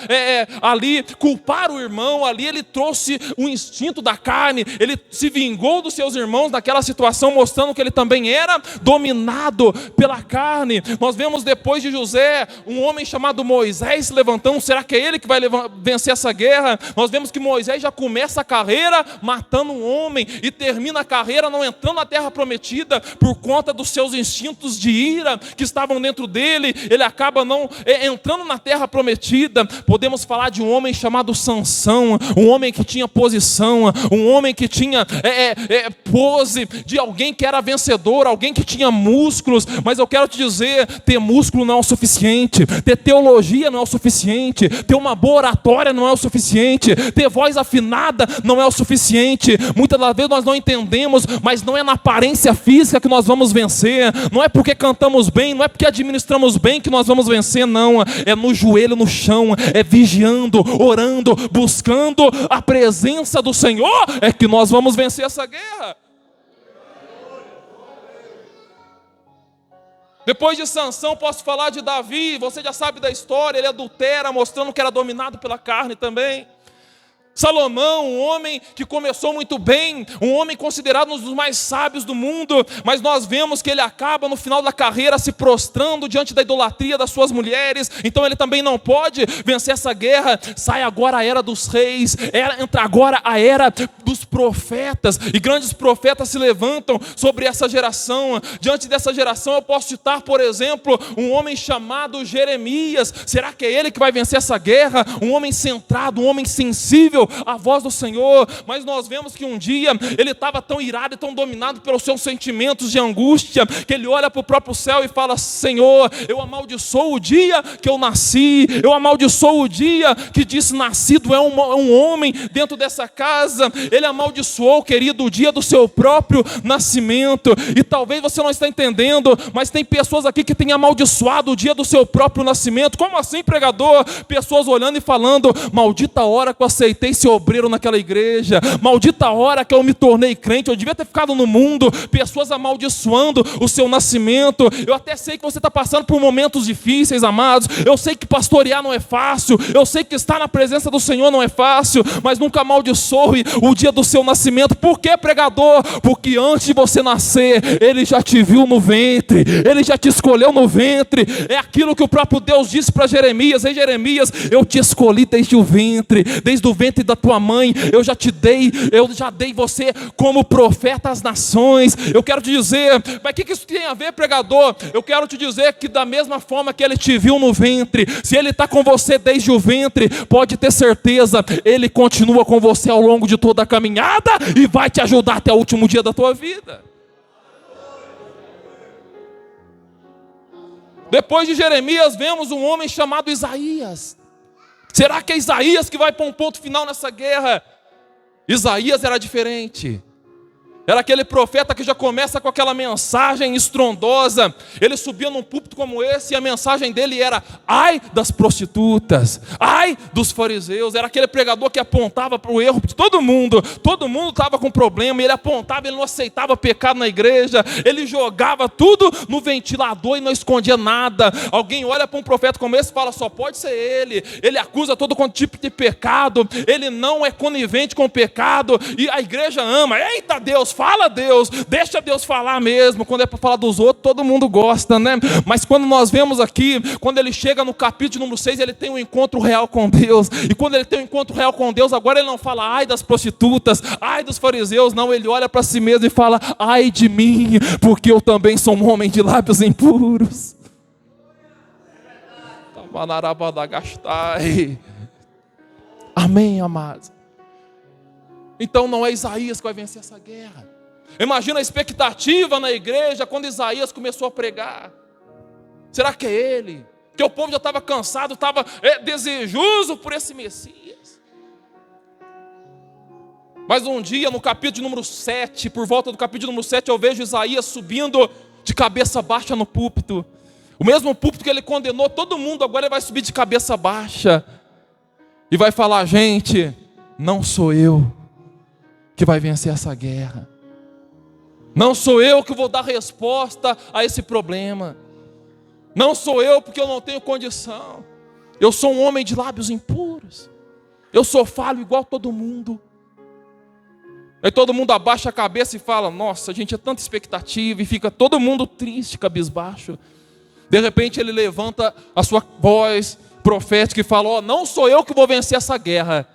ali culpar o o irmão ali, ele trouxe o instinto da carne, ele se vingou dos seus irmãos naquela situação, mostrando que ele também era dominado pela carne. Nós vemos depois de José, um homem chamado Moisés se levantando. Será que é ele que vai vencer essa guerra? Nós vemos que Moisés já começa a carreira matando um homem e termina a carreira não entrando na terra prometida por conta dos seus instintos de ira que estavam dentro dele. Ele acaba não entrando na terra prometida. Podemos falar de um homem chamado Sansão, um homem que tinha posição, um homem que tinha pose de alguém que era vencedor, alguém que tinha músculos. Mas eu quero te dizer, ter músculo não é o suficiente, ter teologia não é o suficiente, ter uma boa oratória não é o suficiente, ter voz afinada não é o suficiente. Muitas das vezes nós não entendemos, mas não é na aparência física que nós vamos vencer, não é porque cantamos bem, não é porque administramos bem que nós vamos vencer, não. É no joelho no chão, é vigiando, orando, buscando a presença do Senhor, é que nós vamos vencer essa guerra. Depois de Sansão, posso falar de Davi. Você já sabe da história, ele adultera, mostrando que era dominado pela carne também. Salomão, um homem que começou muito bem, um homem considerado um dos mais sábios do mundo, mas nós vemos que ele acaba no final da carreira se prostrando diante da idolatria das suas mulheres. Então ele também não pode vencer essa guerra. Sai agora a era dos reis, entra agora a era dos profetas, e grandes profetas se levantam sobre essa geração. Diante dessa geração eu posso citar, por exemplo, um homem chamado Jeremias. Será que é ele que vai vencer essa guerra? Um homem centrado, um homem sensível a voz do Senhor. Mas nós vemos que um dia ele estava tão irado e tão dominado pelos seus sentimentos de angústia, que ele olha para o próprio céu e fala: Senhor, eu amaldiçoo o dia que eu nasci, eu amaldiçoo o dia que disse nascido é um homem dentro dessa casa. Ele amaldiçoou, querido, o dia do seu próprio nascimento. E talvez você não está entendendo, mas tem pessoas aqui que têm amaldiçoado o dia do seu próprio nascimento. Como assim, pregador? Pessoas olhando e falando: maldita hora que eu aceitei ser obreiro naquela igreja, maldita hora que eu me tornei crente, eu devia ter ficado no mundo. Pessoas amaldiçoando o seu nascimento. Eu até sei que você está passando por momentos difíceis, amados, eu sei que pastorear não é fácil, eu sei que estar na presença do Senhor não é fácil, mas nunca amaldiçoe o dia do seu nascimento. Por que, pregador? Porque antes de você nascer, Ele já te viu no ventre, Ele já te escolheu no ventre. É aquilo que o próprio Deus disse para Jeremias: ei Jeremias, eu te escolhi desde o ventre da tua mãe, eu já dei você como profeta às nações. Eu quero te dizer, mas o que isso tem a ver, pregador? Eu quero te dizer que da mesma forma que Ele te viu no ventre, se Ele está com você desde o ventre, pode ter certeza, Ele continua com você ao longo de toda a caminhada e vai te ajudar até o último dia da tua vida. Depois de Jeremias, vemos um homem chamado Isaías. Será que é Isaías que vai pôr um ponto final nessa guerra? Isaías era diferente. Era aquele profeta que já começa com aquela mensagem estrondosa. Ele subia num púlpito como esse e a mensagem dele era: ai das prostitutas, ai dos fariseus. Era aquele pregador que apontava para o erro de todo mundo estava com problema, e ele apontava, ele não aceitava pecado na igreja, ele jogava tudo no ventilador e não escondia nada. Alguém olha para um profeta como esse e fala: só pode ser ele acusa todo tipo de pecado, ele não é conivente com o pecado, e a igreja ama. Eita Deus! Fala Deus, deixa Deus falar mesmo. Quando é para falar dos outros, todo mundo gosta, né? Mas quando nós vemos aqui, quando ele chega no capítulo número 6, ele tem um encontro real com Deus. E quando ele tem um encontro real com Deus, agora ele não fala ai das prostitutas, ai dos fariseus, não. Ele olha para si mesmo e fala: ai de mim, porque eu também sou um homem de lábios impuros. Amém, amados? Então não é Isaías que vai vencer essa guerra. Imagina a expectativa na igreja quando Isaías começou a pregar. Será que é ele? Porque o povo já estava cansado, estava desejoso por esse Messias. Mas um dia, no capítulo número 7, por volta do capítulo número 7, eu vejo Isaías subindo de cabeça baixa no púlpito. O mesmo púlpito que ele condenou todo mundo, agora ele vai subir de cabeça baixa e vai falar: gente, não sou eu que vai vencer essa guerra. Não sou eu que vou dar resposta a esse problema. Não sou eu porque eu não tenho condição. Eu sou um homem de lábios impuros. eu sou falho igual todo mundo. Aí todo mundo abaixa a cabeça e fala, nossa, a gente é tanta expectativa, e fica todo mundo triste, cabisbaixo. De repente ele levanta a sua voz profética e fala, ó, não sou eu que vou vencer essa guerra,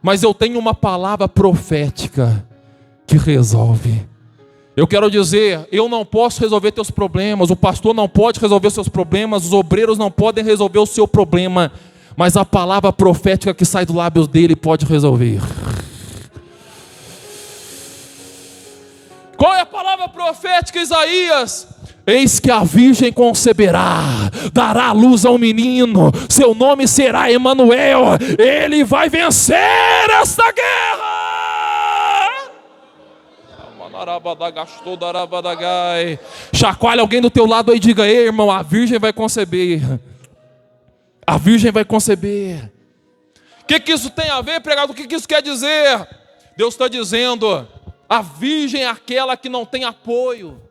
mas eu tenho uma palavra profética que resolve. Eu quero dizer, eu não posso resolver teus problemas, o pastor não pode resolver seus problemas, os obreiros não podem resolver o seu problema, mas a palavra profética que sai do lábio dele pode resolver. Qual é a palavra profética, Isaías? Eis que a virgem conceberá, dará à luz a um menino, seu nome será Emanuel, ele vai vencer esta guerra. Chacoalha alguém do teu lado aí e diga, ei irmão, a virgem vai conceber. A virgem vai conceber. O que isso tem a ver, pregador? O que isso quer dizer? Deus está dizendo, a virgem é aquela que não tem apoio.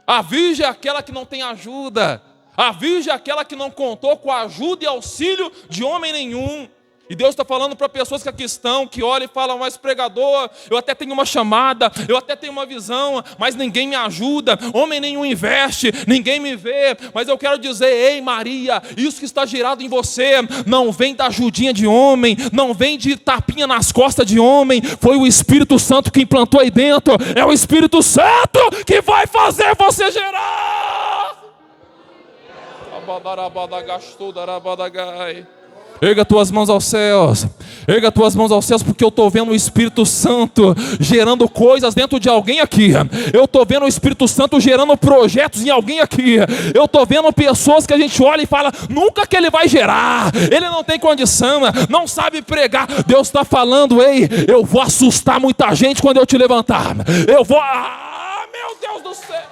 A virgem é aquela que não tem ajuda. A virgem é aquela que não contou com a ajuda e auxílio de homem nenhum. E Deus está falando para pessoas que aqui estão, que olham e falam, mas pregador, eu até tenho uma chamada, eu até tenho uma visão, mas ninguém me ajuda, homem nenhum investe, ninguém me vê. Mas eu quero dizer, ei Maria, isso que está gerado em você, não vem da ajudinha de homem, não vem de tapinha nas costas de homem, foi o Espírito Santo que implantou aí dentro, é o Espírito Santo que vai fazer você gerar. Erga tuas mãos aos céus, erga tuas mãos aos céus, porque eu estou vendo o Espírito Santo gerando coisas dentro de alguém aqui. Eu estou vendo o Espírito Santo gerando projetos em alguém aqui. Eu estou vendo pessoas que a gente olha e fala, nunca que ele vai gerar, ele não tem condição, não sabe pregar. Deus está falando, ei, eu vou assustar muita gente quando eu te levantar. Eu vou, meu Deus do céu.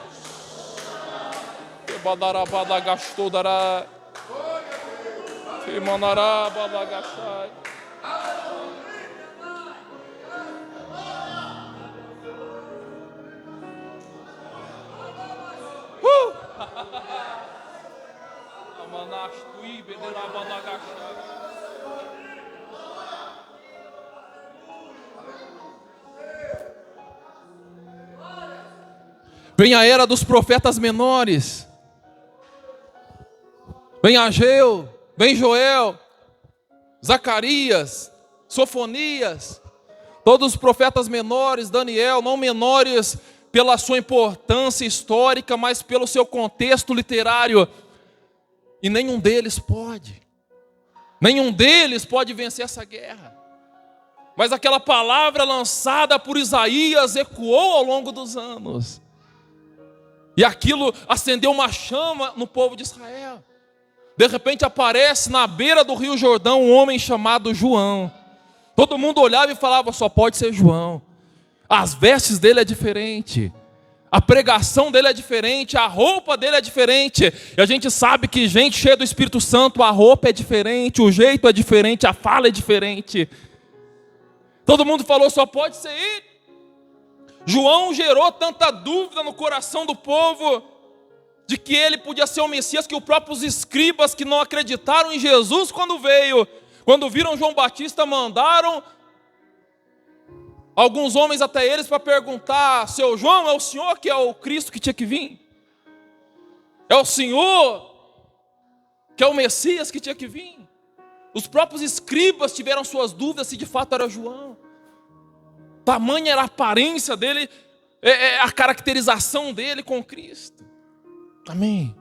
Vem a era dos profetas menores. Vem Ageu, vem Joel, Zacarias, Sofonias, todos os profetas menores, Daniel, não menores pela sua importância histórica, mas pelo seu contexto literário. E nenhum deles pode vencer essa guerra. Mas aquela palavra lançada por Isaías ecoou ao longo dos anos. E aquilo acendeu uma chama no povo de Israel. De repente aparece na beira do Rio Jordão um homem chamado João. Todo mundo olhava e falava, só pode ser João. As vestes dele é diferente, a pregação dele é diferente, a roupa dele é diferente. E a gente sabe que gente cheia do Espírito Santo, a roupa é diferente, o jeito é diferente, a fala é diferente. Todo mundo falou, só pode ser ele. João gerou tanta dúvida no coração do povo, de que ele podia ser o Messias, que os próprios escribas que não acreditaram em Jesus quando veio, quando viram João Batista, mandaram alguns homens até eles para perguntar, seu João, é o senhor que é o Cristo que tinha que vir? É o senhor que é o Messias que tinha que vir? Os próprios escribas tiveram suas dúvidas se de fato era João. Tamanha era a aparência dele, a caracterização dele com Cristo. Amém.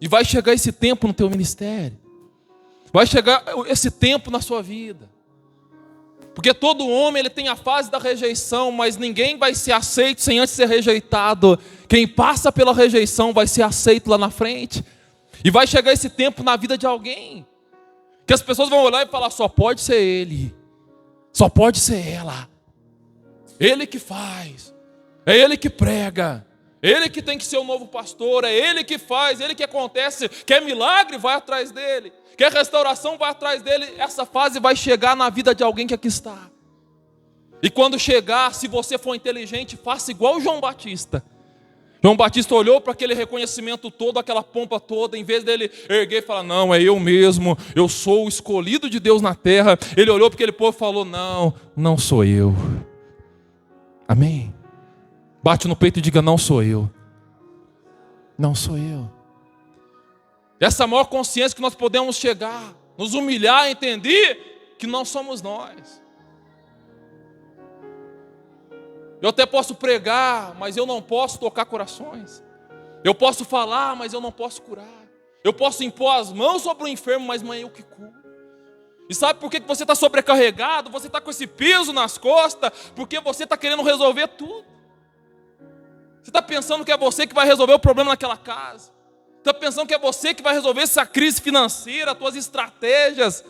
E vai chegar esse tempo no teu ministério. Vai chegar esse tempo na sua vida. Porque todo homem ele tem a fase da rejeição, mas ninguém vai ser aceito sem antes ser rejeitado. Quem passa pela rejeição vai ser aceito lá na frente. E vai chegar esse tempo na vida de alguém, que as pessoas vão olhar e falar, só pode ser ele, só pode ser ela. Ele que faz, é ele que prega, ele que tem que ser o novo pastor, é ele que faz, ele que acontece. Quer milagre? Vai atrás dele. Quer restauração? Vai atrás dele. Essa fase vai chegar na vida de alguém que aqui está. E quando chegar, se você for inteligente, faça igual o João Batista. João Batista olhou para aquele reconhecimento todo, aquela pompa toda, em vez dele erguer e falar, não, é eu mesmo, eu sou o escolhido de Deus na terra. Ele olhou para aquele povo e falou, não, não sou eu. Amém? Bate no peito e diga, não sou eu. Não sou eu. Essa maior consciência que nós podemos chegar, nos humilhar, entender que não somos nós. Eu até posso pregar, mas eu não posso tocar corações. Eu posso falar, mas eu não posso curar. Eu posso impor as mãos sobre o enfermo, mas não é eu que curo. E sabe por que você está sobrecarregado? Você está com esse peso nas costas, porque você está querendo resolver tudo. Você está pensando que é você que vai resolver o problema naquela casa. Está pensando que é você que vai resolver essa crise financeira, as tuas estratégias.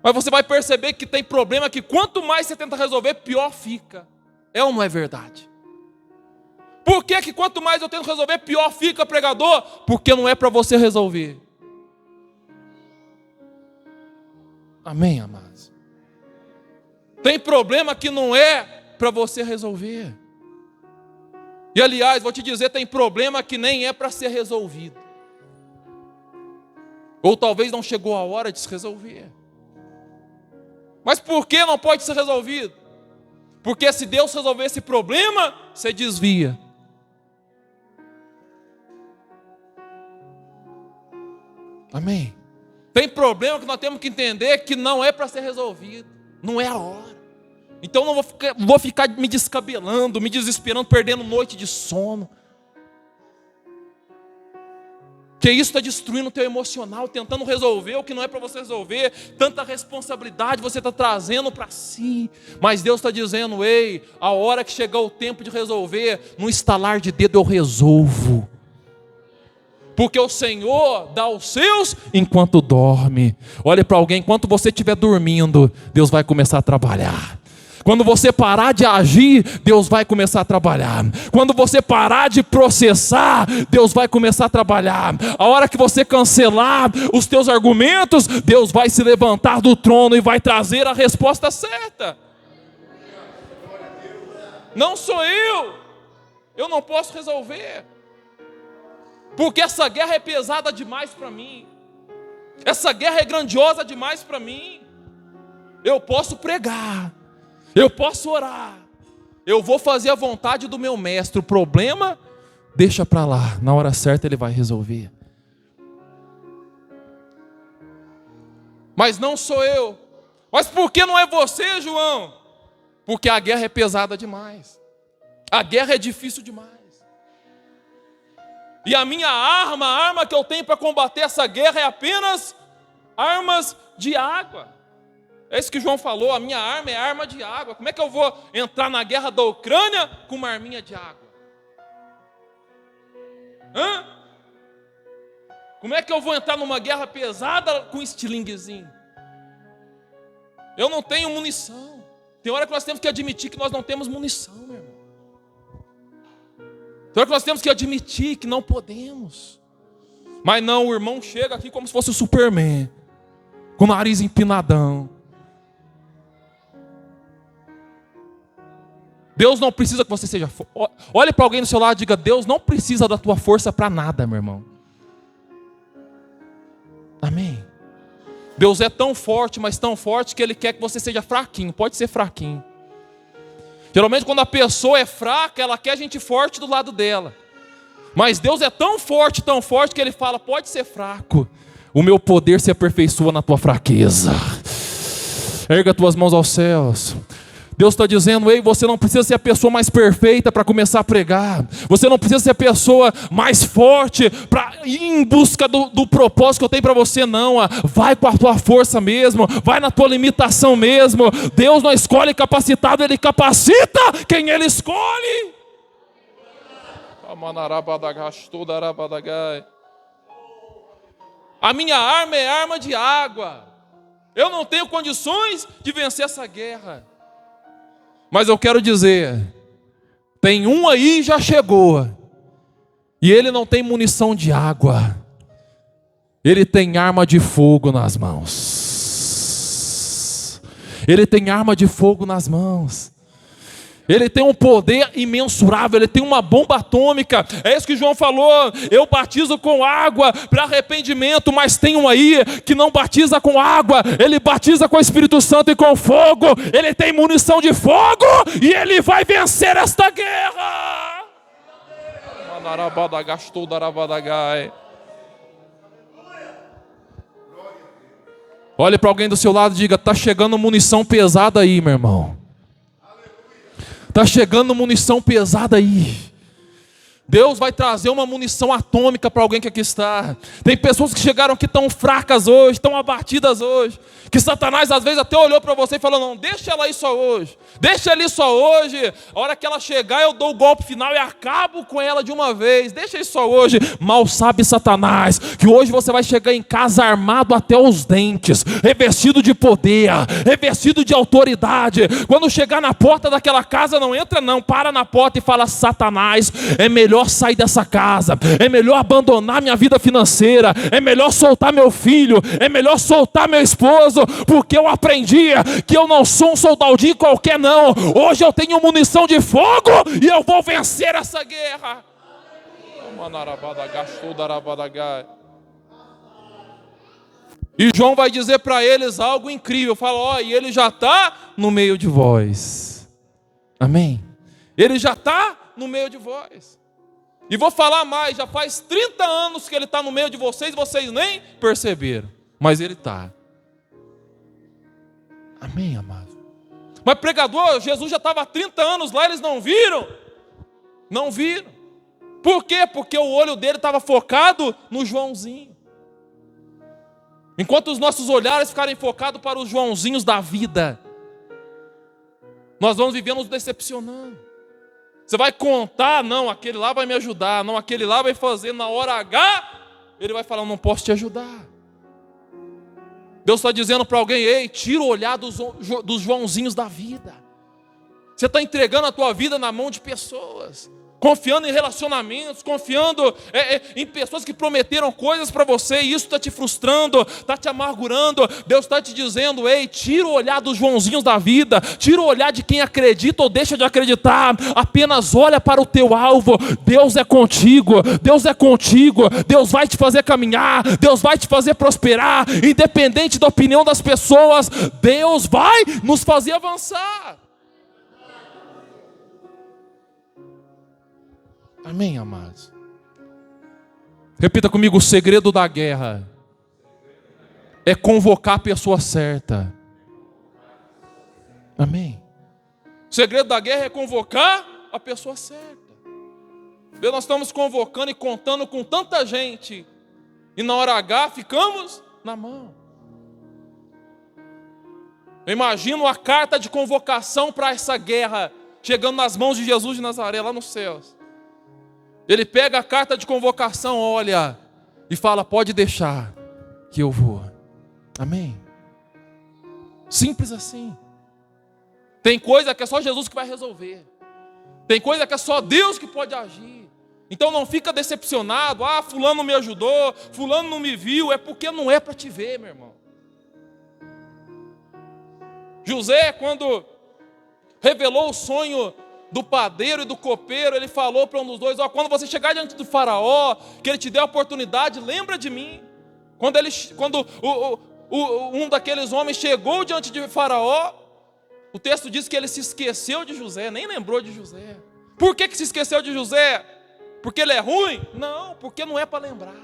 Mas você vai perceber que tem problema que quanto mais você tenta resolver, pior fica. É ou não é verdade? Por que quanto mais eu tento resolver, pior fica, pregador? Porque não é para você resolver. Amém, amados? Tem problema que não é para você resolver. E aliás, vou te dizer, tem problema que nem é para ser resolvido. Ou talvez não chegou a hora de se resolver. Mas por que não pode ser resolvido? Porque se Deus resolver esse problema, você desvia. Amém? Tem problema que nós temos que entender que não é para ser resolvido. Não é a hora. Então não vou ficar me descabelando, me desesperando, perdendo noite de sono. Porque isso está destruindo o teu emocional, tentando resolver o que não é para você resolver. Tanta responsabilidade você está trazendo para si. Mas Deus está dizendo, ei, a hora que chegar o tempo de resolver, no estalar de dedo eu resolvo. Porque o Senhor dá os seus enquanto dorme. Olha para alguém, enquanto você estiver dormindo, Deus vai começar a trabalhar. Quando você parar de agir, Deus vai começar a trabalhar. Quando você parar de processar, Deus vai começar a trabalhar. A hora que você cancelar os teus argumentos, Deus vai se levantar do trono e vai trazer a resposta certa. Não sou eu. Eu não posso resolver. Porque essa guerra é pesada demais para mim. Essa guerra é grandiosa demais para mim. Eu posso pregar. Eu posso orar, eu vou fazer a vontade do meu mestre. O problema, deixa para lá, na hora certa ele vai resolver. Mas não sou eu. Mas por que não é você, João? Porque a guerra é pesada demais. A guerra é difícil demais. E a minha arma, a arma que eu tenho para combater essa guerra é apenas armas de água. É isso que João falou, a minha arma é arma de água. Como é que eu vou entrar na guerra da Ucrânia com uma arminha de água? Como é que eu vou entrar numa guerra pesada com estilinguezinho? Eu não tenho munição. Tem hora que nós temos que admitir que nós não temos munição, meu irmão. Tem hora que nós temos que admitir que não podemos. Mas não, o irmão chega aqui como se fosse o Superman, com o nariz empinadão. Deus não precisa que você seja... Olhe para alguém do seu lado e diga, Deus não precisa da tua força para nada, meu irmão. Amém? Deus é tão forte, mas tão forte, que Ele quer que você seja fraquinho. Pode ser fraquinho. Geralmente quando a pessoa é fraca, ela quer gente forte do lado dela. Mas Deus é tão forte, que Ele fala, pode ser fraco. O meu poder se aperfeiçoa na tua fraqueza. Erga tuas mãos aos céus. Deus está dizendo, ei, você não precisa ser a pessoa mais perfeita para começar a pregar. Você não precisa ser a pessoa mais forte para ir em busca do propósito que eu tenho para você, não. Vai com a tua força mesmo, vai na tua limitação mesmo. Deus não escolhe capacitado, Ele capacita quem Ele escolhe. A minha arma é arma de água. Eu não tenho condições de vencer essa guerra. Mas eu quero dizer, tem um aí já chegou, e ele não tem munição de água, ele tem arma de fogo nas mãos. Ele tem arma de fogo nas mãos. Ele tem um poder imensurável, ele tem uma bomba atômica. É isso que João falou. Eu batizo com água para arrependimento, mas tem um aí que não batiza com água, ele batiza com o Espírito Santo e com fogo. Ele tem munição de fogo e ele vai vencer esta guerra. Olhe para alguém do seu lado e diga: está chegando munição pesada aí, meu irmão. Está chegando munição pesada aí. Deus vai trazer uma munição atômica para alguém que aqui está. Tem pessoas que chegaram aqui tão fracas hoje, tão abatidas hoje, que Satanás às vezes até olhou para você e falou: não, deixa ela aí só hoje. Deixa ela aí só hoje. A hora que ela chegar eu dou o golpe final e acabo com ela de uma vez. Deixa aí só hoje. Mal sabe Satanás que hoje você vai chegar em casa armado até os dentes, revestido de poder, revestido de autoridade. Quando chegar na porta daquela casa, não entra não, para na porta e fala: Satanás, é melhor sair dessa casa, é melhor abandonar minha vida financeira, é melhor soltar meu filho, é melhor soltar meu esposo, porque eu aprendi que eu não sou um soldadinho qualquer não. Hoje eu tenho munição de fogo e eu vou vencer essa guerra. E João vai dizer para eles algo incrível. Fala: ó, e ele já está no meio de vós. Amém? Ele já está no meio de vós. E vou falar mais, já faz 30 anos que ele está no meio de vocês, vocês nem perceberam, mas ele está. Amém, amado? Mas pregador, Jesus já estava há 30 anos lá, eles não viram? Não viram. Por quê? Porque o olho dele estava focado no Joãozinho. Enquanto os nossos olhares ficarem focados para os Joãozinhos da vida, nós vamos viver nos decepcionando. Você vai contar: não, aquele lá vai me ajudar, não, aquele lá vai fazer. Na hora H, ele vai falar: não posso te ajudar. Deus está dizendo para alguém: ei, tira o olhar dos Joãozinhos da vida. Você está entregando a tua vida na mão de pessoas, confiando em relacionamentos, confiando em pessoas que prometeram coisas para você, e isso está te frustrando, está te amargurando. Deus está te dizendo: ei, tira o olhar dos Joãozinhos da vida, tira o olhar de quem acredita ou deixa de acreditar, apenas olha para o teu alvo. Deus é contigo, Deus é contigo, Deus vai te fazer caminhar, Deus vai te fazer prosperar, independente da opinião das pessoas, Deus vai nos fazer avançar. Amém, amados? Repita comigo: o segredo da guerra é convocar a pessoa certa. Amém? O segredo da guerra é convocar a pessoa certa. Deus, nós estamos convocando e contando com tanta gente, e na hora H ficamos na mão. Eu imagino a carta de convocação para essa guerra chegando nas mãos de Jesus de Nazaré, lá nos céus. Ele pega a carta de convocação, olha, e fala: pode deixar que eu vou. Amém? Simples assim. Tem coisa que é só Jesus que vai resolver. Tem coisa que é só Deus que pode agir. Então não fica decepcionado: ah, fulano não me ajudou, fulano não me viu. É porque não é para te ver, meu irmão. José, quando revelou o sonho do padeiro e do copeiro, ele falou para um dos dois: ó, quando você chegar diante do faraó, que ele te dê a oportunidade, lembra de mim. Quando um daqueles homens chegou diante de faraó, o texto diz que ele se esqueceu de José, nem lembrou de José. Por que se esqueceu de José? Porque ele é ruim? Não, porque não é para lembrar.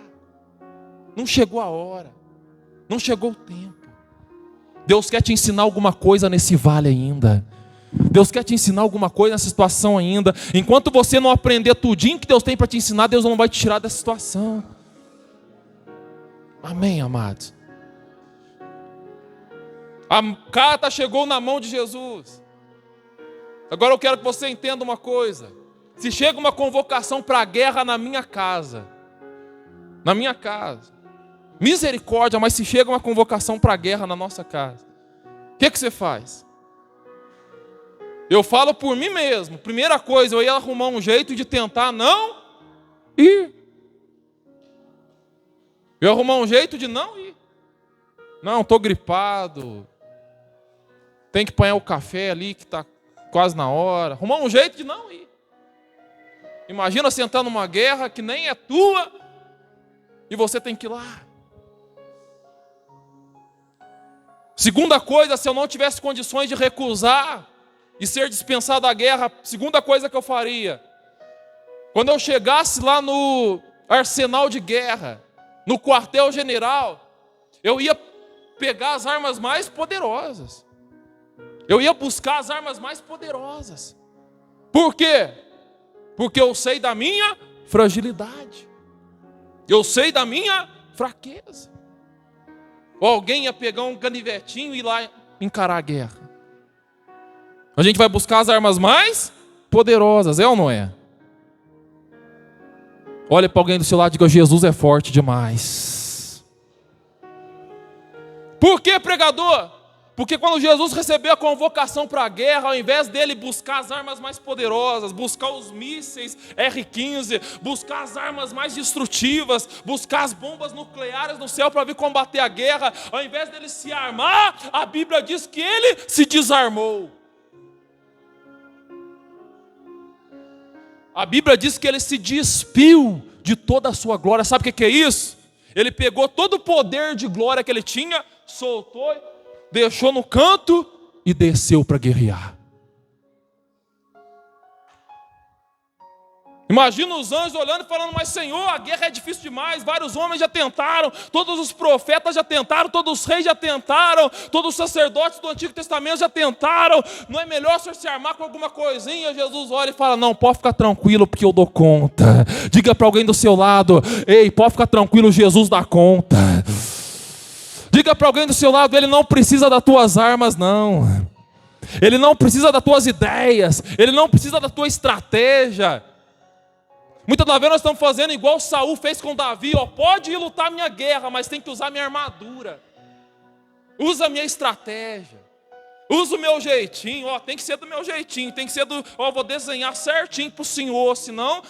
Não chegou a hora, não chegou o tempo. Deus quer te ensinar alguma coisa nesse vale ainda. Deus quer te ensinar alguma coisa nessa situação ainda. Enquanto você não aprender tudinho que Deus tem para te ensinar, Deus não vai te tirar dessa situação. Amém, amados? A carta chegou na mão de Jesus. Agora eu quero que você entenda uma coisa. Se chega uma convocação para a guerra na minha casa, misericórdia, mas se chega uma convocação para a guerra na nossa casa, o que você faz? Eu falo por mim mesmo. Primeira coisa, eu ia arrumar um jeito de tentar não ir. Eu ia arrumar um jeito de não ir. Não, estou gripado. Tem que apanhar o café ali que está quase na hora, arrumar um jeito de não ir. Imagina você entrar numa guerra que nem é tua e você tem que ir lá. Segunda coisa, se eu não tivesse condições de recusar e ser dispensado da guerra, segunda coisa que eu faria, quando eu chegasse lá no arsenal de guerra, no quartel-general, eu ia pegar as armas mais poderosas. Eu ia buscar as armas mais poderosas. Por quê? Porque eu sei da minha fragilidade. Eu sei da minha fraqueza. Ou alguém ia pegar um canivetinho e ir lá encarar a guerra. A gente vai buscar as armas mais poderosas, é ou não é? Olha para alguém do seu lado e diga: Jesus é forte demais. Por que, pregador? Porque quando Jesus recebeu a convocação para a guerra, ao invés dele buscar as armas mais poderosas, buscar os mísseis R-15, buscar as armas mais destrutivas, buscar as bombas nucleares no céu para vir combater a guerra, ao invés dele se armar, a Bíblia diz que ele se desarmou. A Bíblia diz que ele se despiu de toda a sua glória. Sabe o que é isso? Ele pegou todo o poder de glória que ele tinha, soltou, deixou no canto e desceu para guerrear. Imagina os anjos olhando e falando: mas Senhor, a guerra é difícil demais, vários homens já tentaram, todos os profetas já tentaram, todos os reis já tentaram, todos os sacerdotes do Antigo Testamento já tentaram, não é melhor o Senhor se armar com alguma coisinha? Jesus olha e fala: não, pode ficar tranquilo porque eu dou conta. Diga para alguém do seu lado: ei, pode ficar tranquilo, Jesus dá conta. Diga para alguém do seu lado: ele não precisa das tuas armas, não. Ele não precisa das tuas ideias, ele não precisa da tua estratégia. Muitas das vezes nós estamos fazendo igual Saul fez com Davi: ó, pode ir lutar a minha guerra, mas tem que usar minha armadura. Usa a minha estratégia. Usa o meu jeitinho, ó, tem que ser do meu jeitinho, tem que ser do, ó, vou desenhar certinho para o Senhor, senão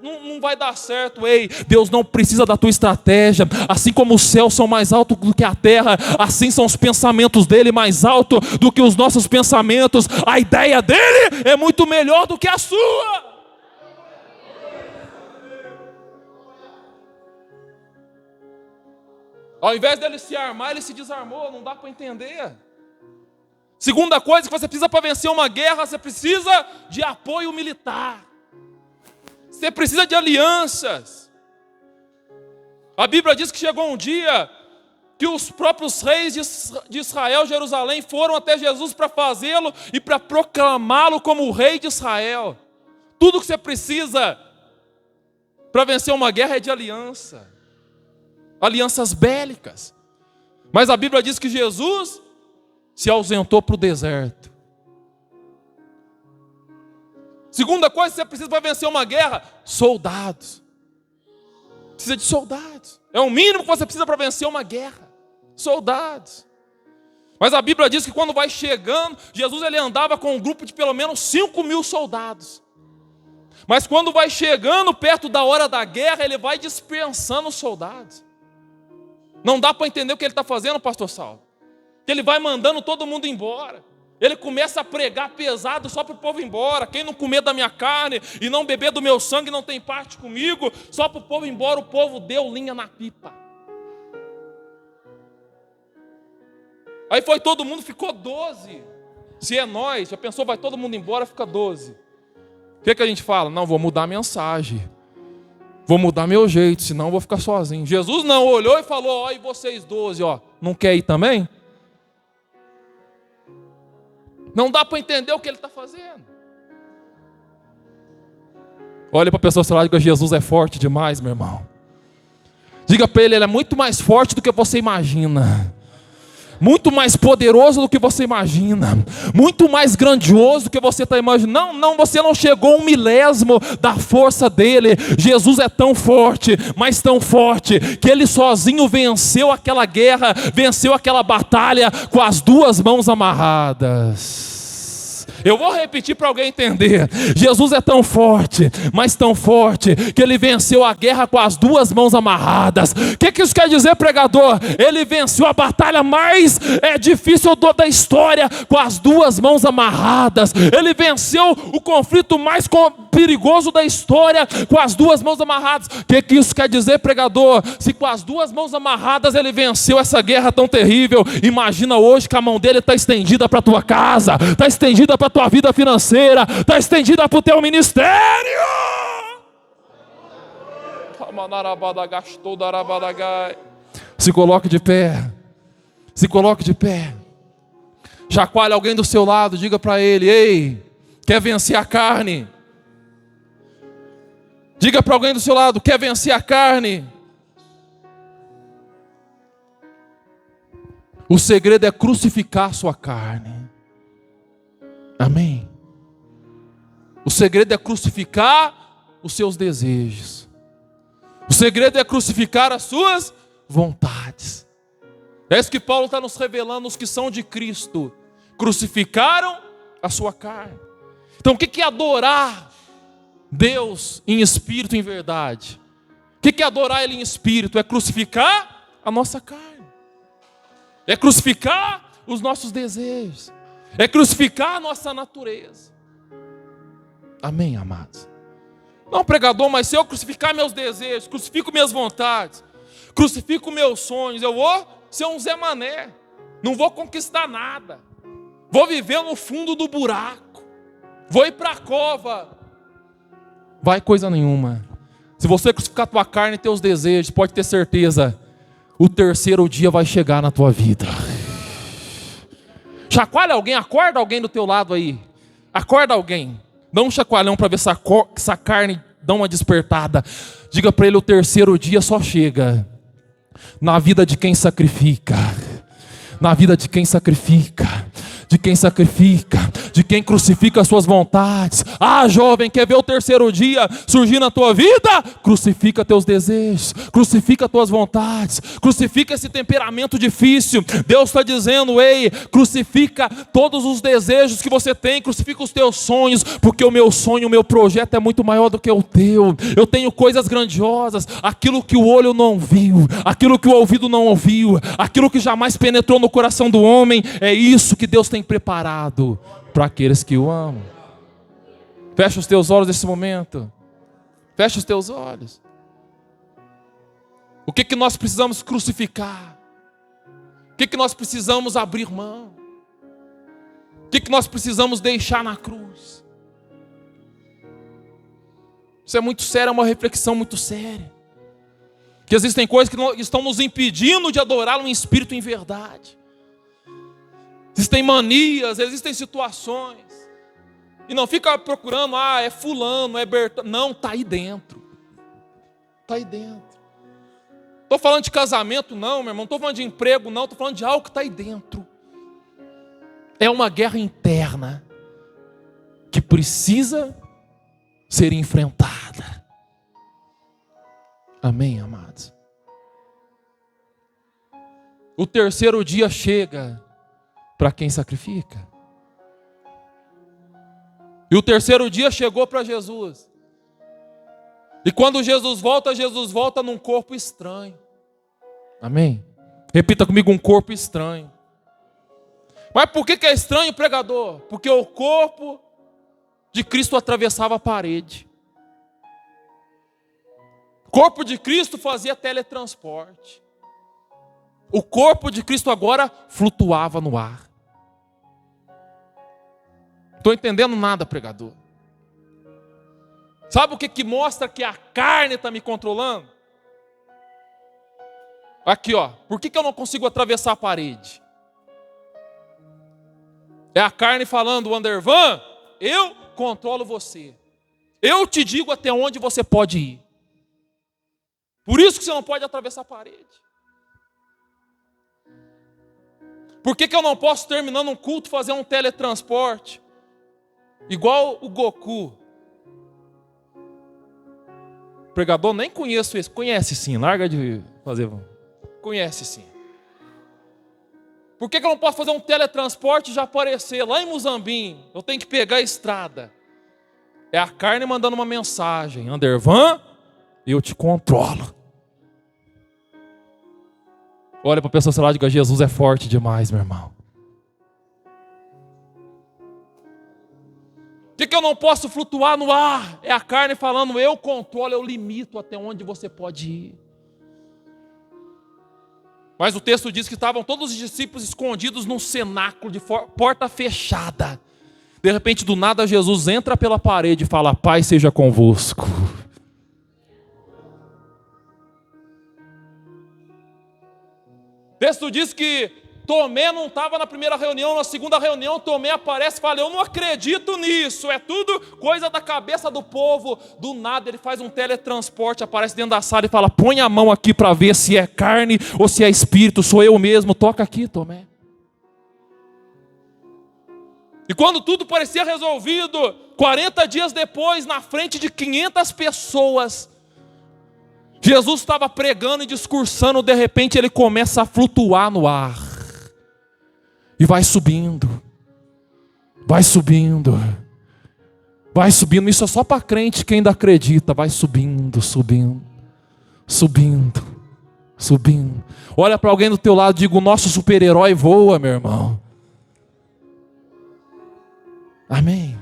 não vai dar certo. Ei, Deus não precisa da tua estratégia. Assim como os céus são mais altos do que a terra, assim são os pensamentos dele mais altos do que os nossos pensamentos. A ideia dele é muito melhor do que a sua. Ao invés dele se armar, ele se desarmou, não dá para entender. Segunda coisa que você precisa para vencer uma guerra: você precisa de apoio militar. Você precisa de alianças. A Bíblia diz que chegou um dia que os próprios reis de Israel, Jerusalém, foram até Jesus para fazê-lo e para proclamá-lo como o rei de Israel. Tudo que você precisa para vencer uma guerra é de aliança. Alianças bélicas. Mas a Bíblia diz que Jesus se ausentou para o deserto. Segunda coisa que você precisa para vencer uma guerra: soldados. Precisa de soldados. É o mínimo que você precisa para vencer uma guerra. Soldados. Mas a Bíblia diz que quando vai chegando, Jesus ele andava com um grupo de pelo menos 5.000 soldados. Mas quando vai chegando perto da hora da guerra, ele vai dispensando os soldados. Não dá para entender o que ele está fazendo, pastor Saulo. Ele vai mandando todo mundo embora. Ele começa a pregar pesado só para o povo ir embora. Quem não comer da minha carne e não beber do meu sangue não tem parte comigo. Só para o povo ir embora. O povo deu linha na pipa. Aí foi todo mundo, ficou 12. Se é nós, já pensou, vai todo mundo embora, fica 12. O que a gente fala? Não, vou mudar a mensagem. Vou mudar meu jeito, senão eu vou ficar sozinho. Jesus não, olhou e falou: ó, e vocês 12, ó, não quer ir também? Não dá para entender o que ele está fazendo. Olha para a pessoa do seu lado e diga: Jesus é forte demais, meu irmão. Diga para ele: ele é muito mais forte do que você imagina. Muito mais poderoso do que você imagina. Muito mais grandioso do que você está imaginando. Não, você não chegou a 1/1000 da força dele. Jesus é tão forte, mas tão forte, que ele sozinho venceu aquela guerra, venceu aquela batalha com as 2 mãos amarradas. Eu vou repetir para alguém entender. Jesus é tão forte, mas tão forte, que ele venceu a guerra com as duas mãos amarradas. O que isso quer dizer, pregador? Ele venceu a batalha mais difícil da história com as duas mãos amarradas. Ele venceu o conflito mais perigoso da história com as duas mãos amarradas. O que isso quer dizer, pregador? Se com as duas mãos amarradas ele venceu essa guerra tão terrível, imagina hoje que a mão dele está estendida para a tua casa, está estendida para a tua vida financeira, está estendida para o teu ministério. Se coloque de pé. Se coloque de pé. Chacoalhe alguém do seu lado, diga para ele: ei, quer vencer a carne? Diga para alguém do seu lado: quer vencer a carne? O segredo é crucificar a sua carne. Amém? O segredo é crucificar os seus desejos. O segredo é crucificar as suas vontades. É isso que Paulo está nos revelando. Os que são de Cristo crucificaram a sua carne. Então o que é adorar Deus em espírito e em verdade? O que é adorar Ele em espírito? É crucificar a nossa carne. É crucificar os nossos desejos. É crucificar a nossa natureza. Amém, amados? Não, pregador, mas se eu crucificar meus desejos, crucifico minhas vontades, crucifico meus sonhos, eu vou ser um Zé Mané. Não vou conquistar nada. Vou viver no fundo do buraco. Vou ir para a cova. Vai coisa nenhuma. Se você crucificar a tua carne e teus desejos, pode ter certeza, o terceiro dia vai chegar na tua vida. Chacoalha alguém, acorda alguém do teu lado aí. Acorda alguém. Dá um chacoalhão para ver se essa carne dá uma despertada. Diga para ele: o terceiro dia só chega na vida de quem sacrifica. Na vida de quem sacrifica. De quem sacrifica, de quem crucifica as suas vontades. Ah, jovem, quer ver o terceiro dia surgir na tua vida? Crucifica teus desejos, crucifica tuas vontades, crucifica esse temperamento difícil. Deus está dizendo: ei, crucifica todos os desejos que você tem, crucifica os teus sonhos, porque o meu sonho, o meu projeto é muito maior do que o teu. Eu tenho coisas grandiosas, aquilo que o olho não viu, aquilo que o ouvido não ouviu, aquilo que jamais penetrou no coração do homem, é isso que Deus tem preparado para aqueles que o amam. Fecha os teus olhos nesse momento. Fecha os teus olhos. O que nós precisamos crucificar? O que nós precisamos abrir mão? O que nós precisamos deixar na cruz? Isso é muito sério, é uma reflexão muito séria. Que existem coisas que estão nos impedindo de adorá-lo em espírito e em verdade. Existem manias, existem situações. E não fica procurando: ah, é fulano, é Bertão. Não, está aí dentro. Está aí dentro. Estou falando de casamento, não, meu irmão. Estou falando de emprego, não. Estou falando de algo que está aí dentro. É uma guerra interna que precisa ser enfrentada. Amém, amados? O terceiro dia chega para quem sacrifica. E o terceiro dia chegou para Jesus. E quando Jesus volta num corpo estranho. Amém? Repita comigo: um corpo estranho. Mas por que é estranho, pregador? Porque o corpo de Cristo atravessava a parede. O corpo de Cristo fazia teletransporte. O corpo de Cristo agora flutuava no ar. Estou entendendo nada, pregador. Sabe o que mostra que a carne está me controlando? Aqui, ó. Por que eu não consigo atravessar a parede? É a carne falando: Andervan, eu controlo você. Eu te digo até onde você pode ir. Por isso que você não pode atravessar a parede. Por que eu não posso, terminando um culto, fazer um teletransporte? Igual o Goku. Pregador, nem conheço esse. Conhece sim, larga de fazer. Conhece sim. Por que eu não posso fazer um teletransporte e já aparecer lá em Muzambinho? Eu tenho que pegar a estrada. É a carne mandando uma mensagem: Andervan, eu te controlo. Olha para a pessoa lá e diga: Jesus é forte demais, meu irmão. Por que eu não posso flutuar no ar? É a carne falando: eu controlo, eu limito até onde você pode ir. Mas o texto diz que estavam todos os discípulos escondidos num cenáculo de porta fechada. De repente, do nada, Jesus entra pela parede e fala: Pai seja convosco. O texto diz que Tomé não estava na primeira reunião, na segunda reunião Tomé aparece e fala: eu não acredito nisso, é tudo coisa da cabeça do povo. Do nada ele faz um teletransporte, aparece dentro da sala e fala: põe a mão aqui para ver se é carne ou se é espírito, sou eu mesmo, toca aqui, Tomé. E quando tudo parecia resolvido, 40 dias depois, na frente de 500 pessoas, Jesus estava pregando e discursando, de repente ele começa a flutuar no ar. E vai subindo. Vai subindo. Vai subindo. Isso é só para crente que ainda acredita. Vai subindo, subindo. Subindo. Subindo. Olha para alguém do teu lado e diga: o nosso super-herói voa, meu irmão. Amém.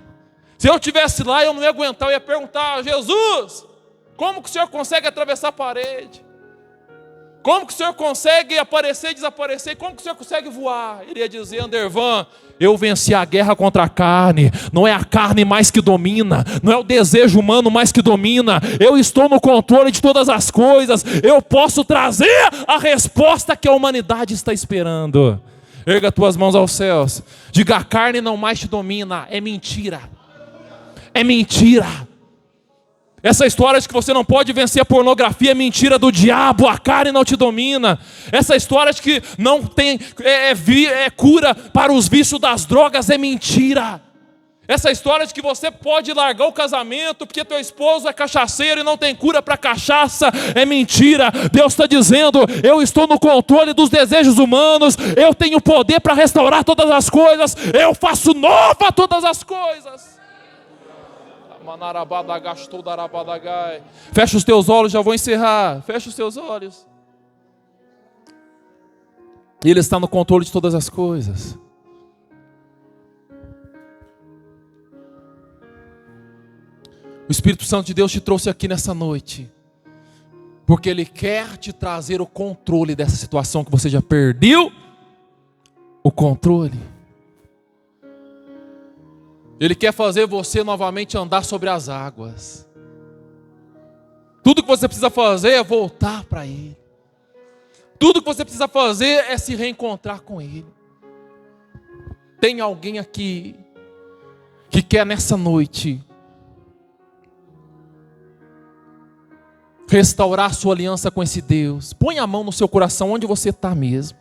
Se eu estivesse lá, eu não ia aguentar. Eu ia perguntar: Jesus, como que o Senhor consegue atravessar a parede? Como que o Senhor consegue aparecer e desaparecer? Como que o Senhor consegue voar? Ele ia dizer: Andervan, eu venci a guerra contra a carne. Não é a carne mais que domina. Não é o desejo humano mais que domina. Eu estou no controle de todas as coisas. Eu posso trazer a resposta que a humanidade está esperando. Erga tuas mãos aos céus. Diga: a carne não mais te domina. É mentira. É mentira. Essa história de que você não pode vencer a pornografia é mentira do diabo. A carne não te domina. Essa história de que não tem cura para os vícios das drogas é mentira. Essa história de que você pode largar o casamento porque teu esposo é cachaceiro e não tem cura para cachaça é mentira. Deus está dizendo: eu estou no controle dos desejos humanos. Eu tenho poder para restaurar todas as coisas. Eu faço nova todas as coisas. Fecha os teus olhos, já vou encerrar. Fecha os teus olhos. Ele está no controle de todas as coisas. O Espírito Santo de Deus te trouxe aqui nessa noite porque Ele quer te trazer o controle dessa situação que você já perdeu o controle. Ele quer fazer você novamente andar sobre as águas. Tudo que você precisa fazer é voltar para Ele. Tudo que você precisa fazer é se reencontrar com Ele. Tem alguém aqui que quer nessa noite restaurar sua aliança com esse Deus? Põe a mão no seu coração onde você está mesmo.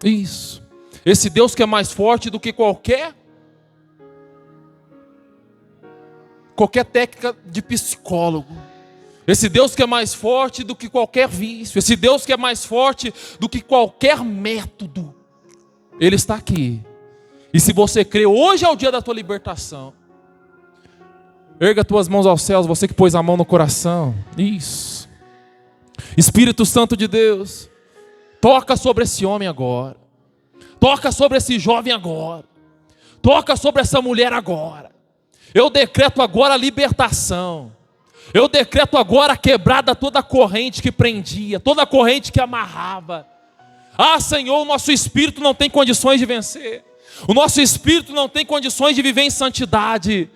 Isso. Esse Deus que é mais forte do que qualquer técnica de psicólogo. Esse Deus que é mais forte do que qualquer vício. Esse Deus que é mais forte do que qualquer método. Ele está aqui. E se você crê, hoje é o dia da tua libertação. Erga tuas mãos aos céus, você que pôs a mão no coração. Isso. Espírito Santo de Deus, toca sobre esse homem agora. Toca sobre esse jovem agora. Toca sobre essa mulher agora. Eu decreto agora a libertação. Eu decreto agora a quebrada toda a corrente que prendia, toda a corrente que amarrava. Ah, Senhor, o nosso espírito não tem condições de vencer. O nosso espírito não tem condições de viver em santidade.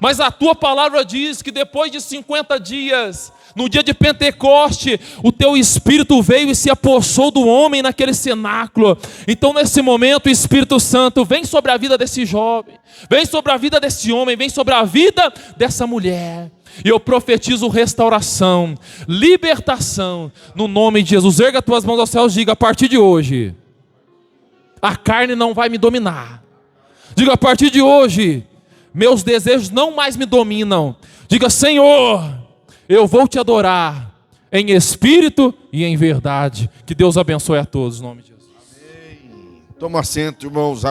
Mas a tua palavra diz que depois de 50 dias, no dia de Pentecoste, o teu Espírito veio e se apossou do homem naquele cenáculo. Então nesse momento o Espírito Santo vem sobre a vida desse jovem, vem sobre a vida desse homem, vem sobre a vida dessa mulher. E eu profetizo restauração, libertação, no nome de Jesus. Erga as tuas mãos aos céus e diga: a partir de hoje, a carne não vai me dominar. Diga: a partir de hoje, meus desejos não mais me dominam. Diga: Senhor, eu vou te adorar em espírito e em verdade. Que Deus abençoe a todos, em nome de Jesus. Toma assento, irmãos.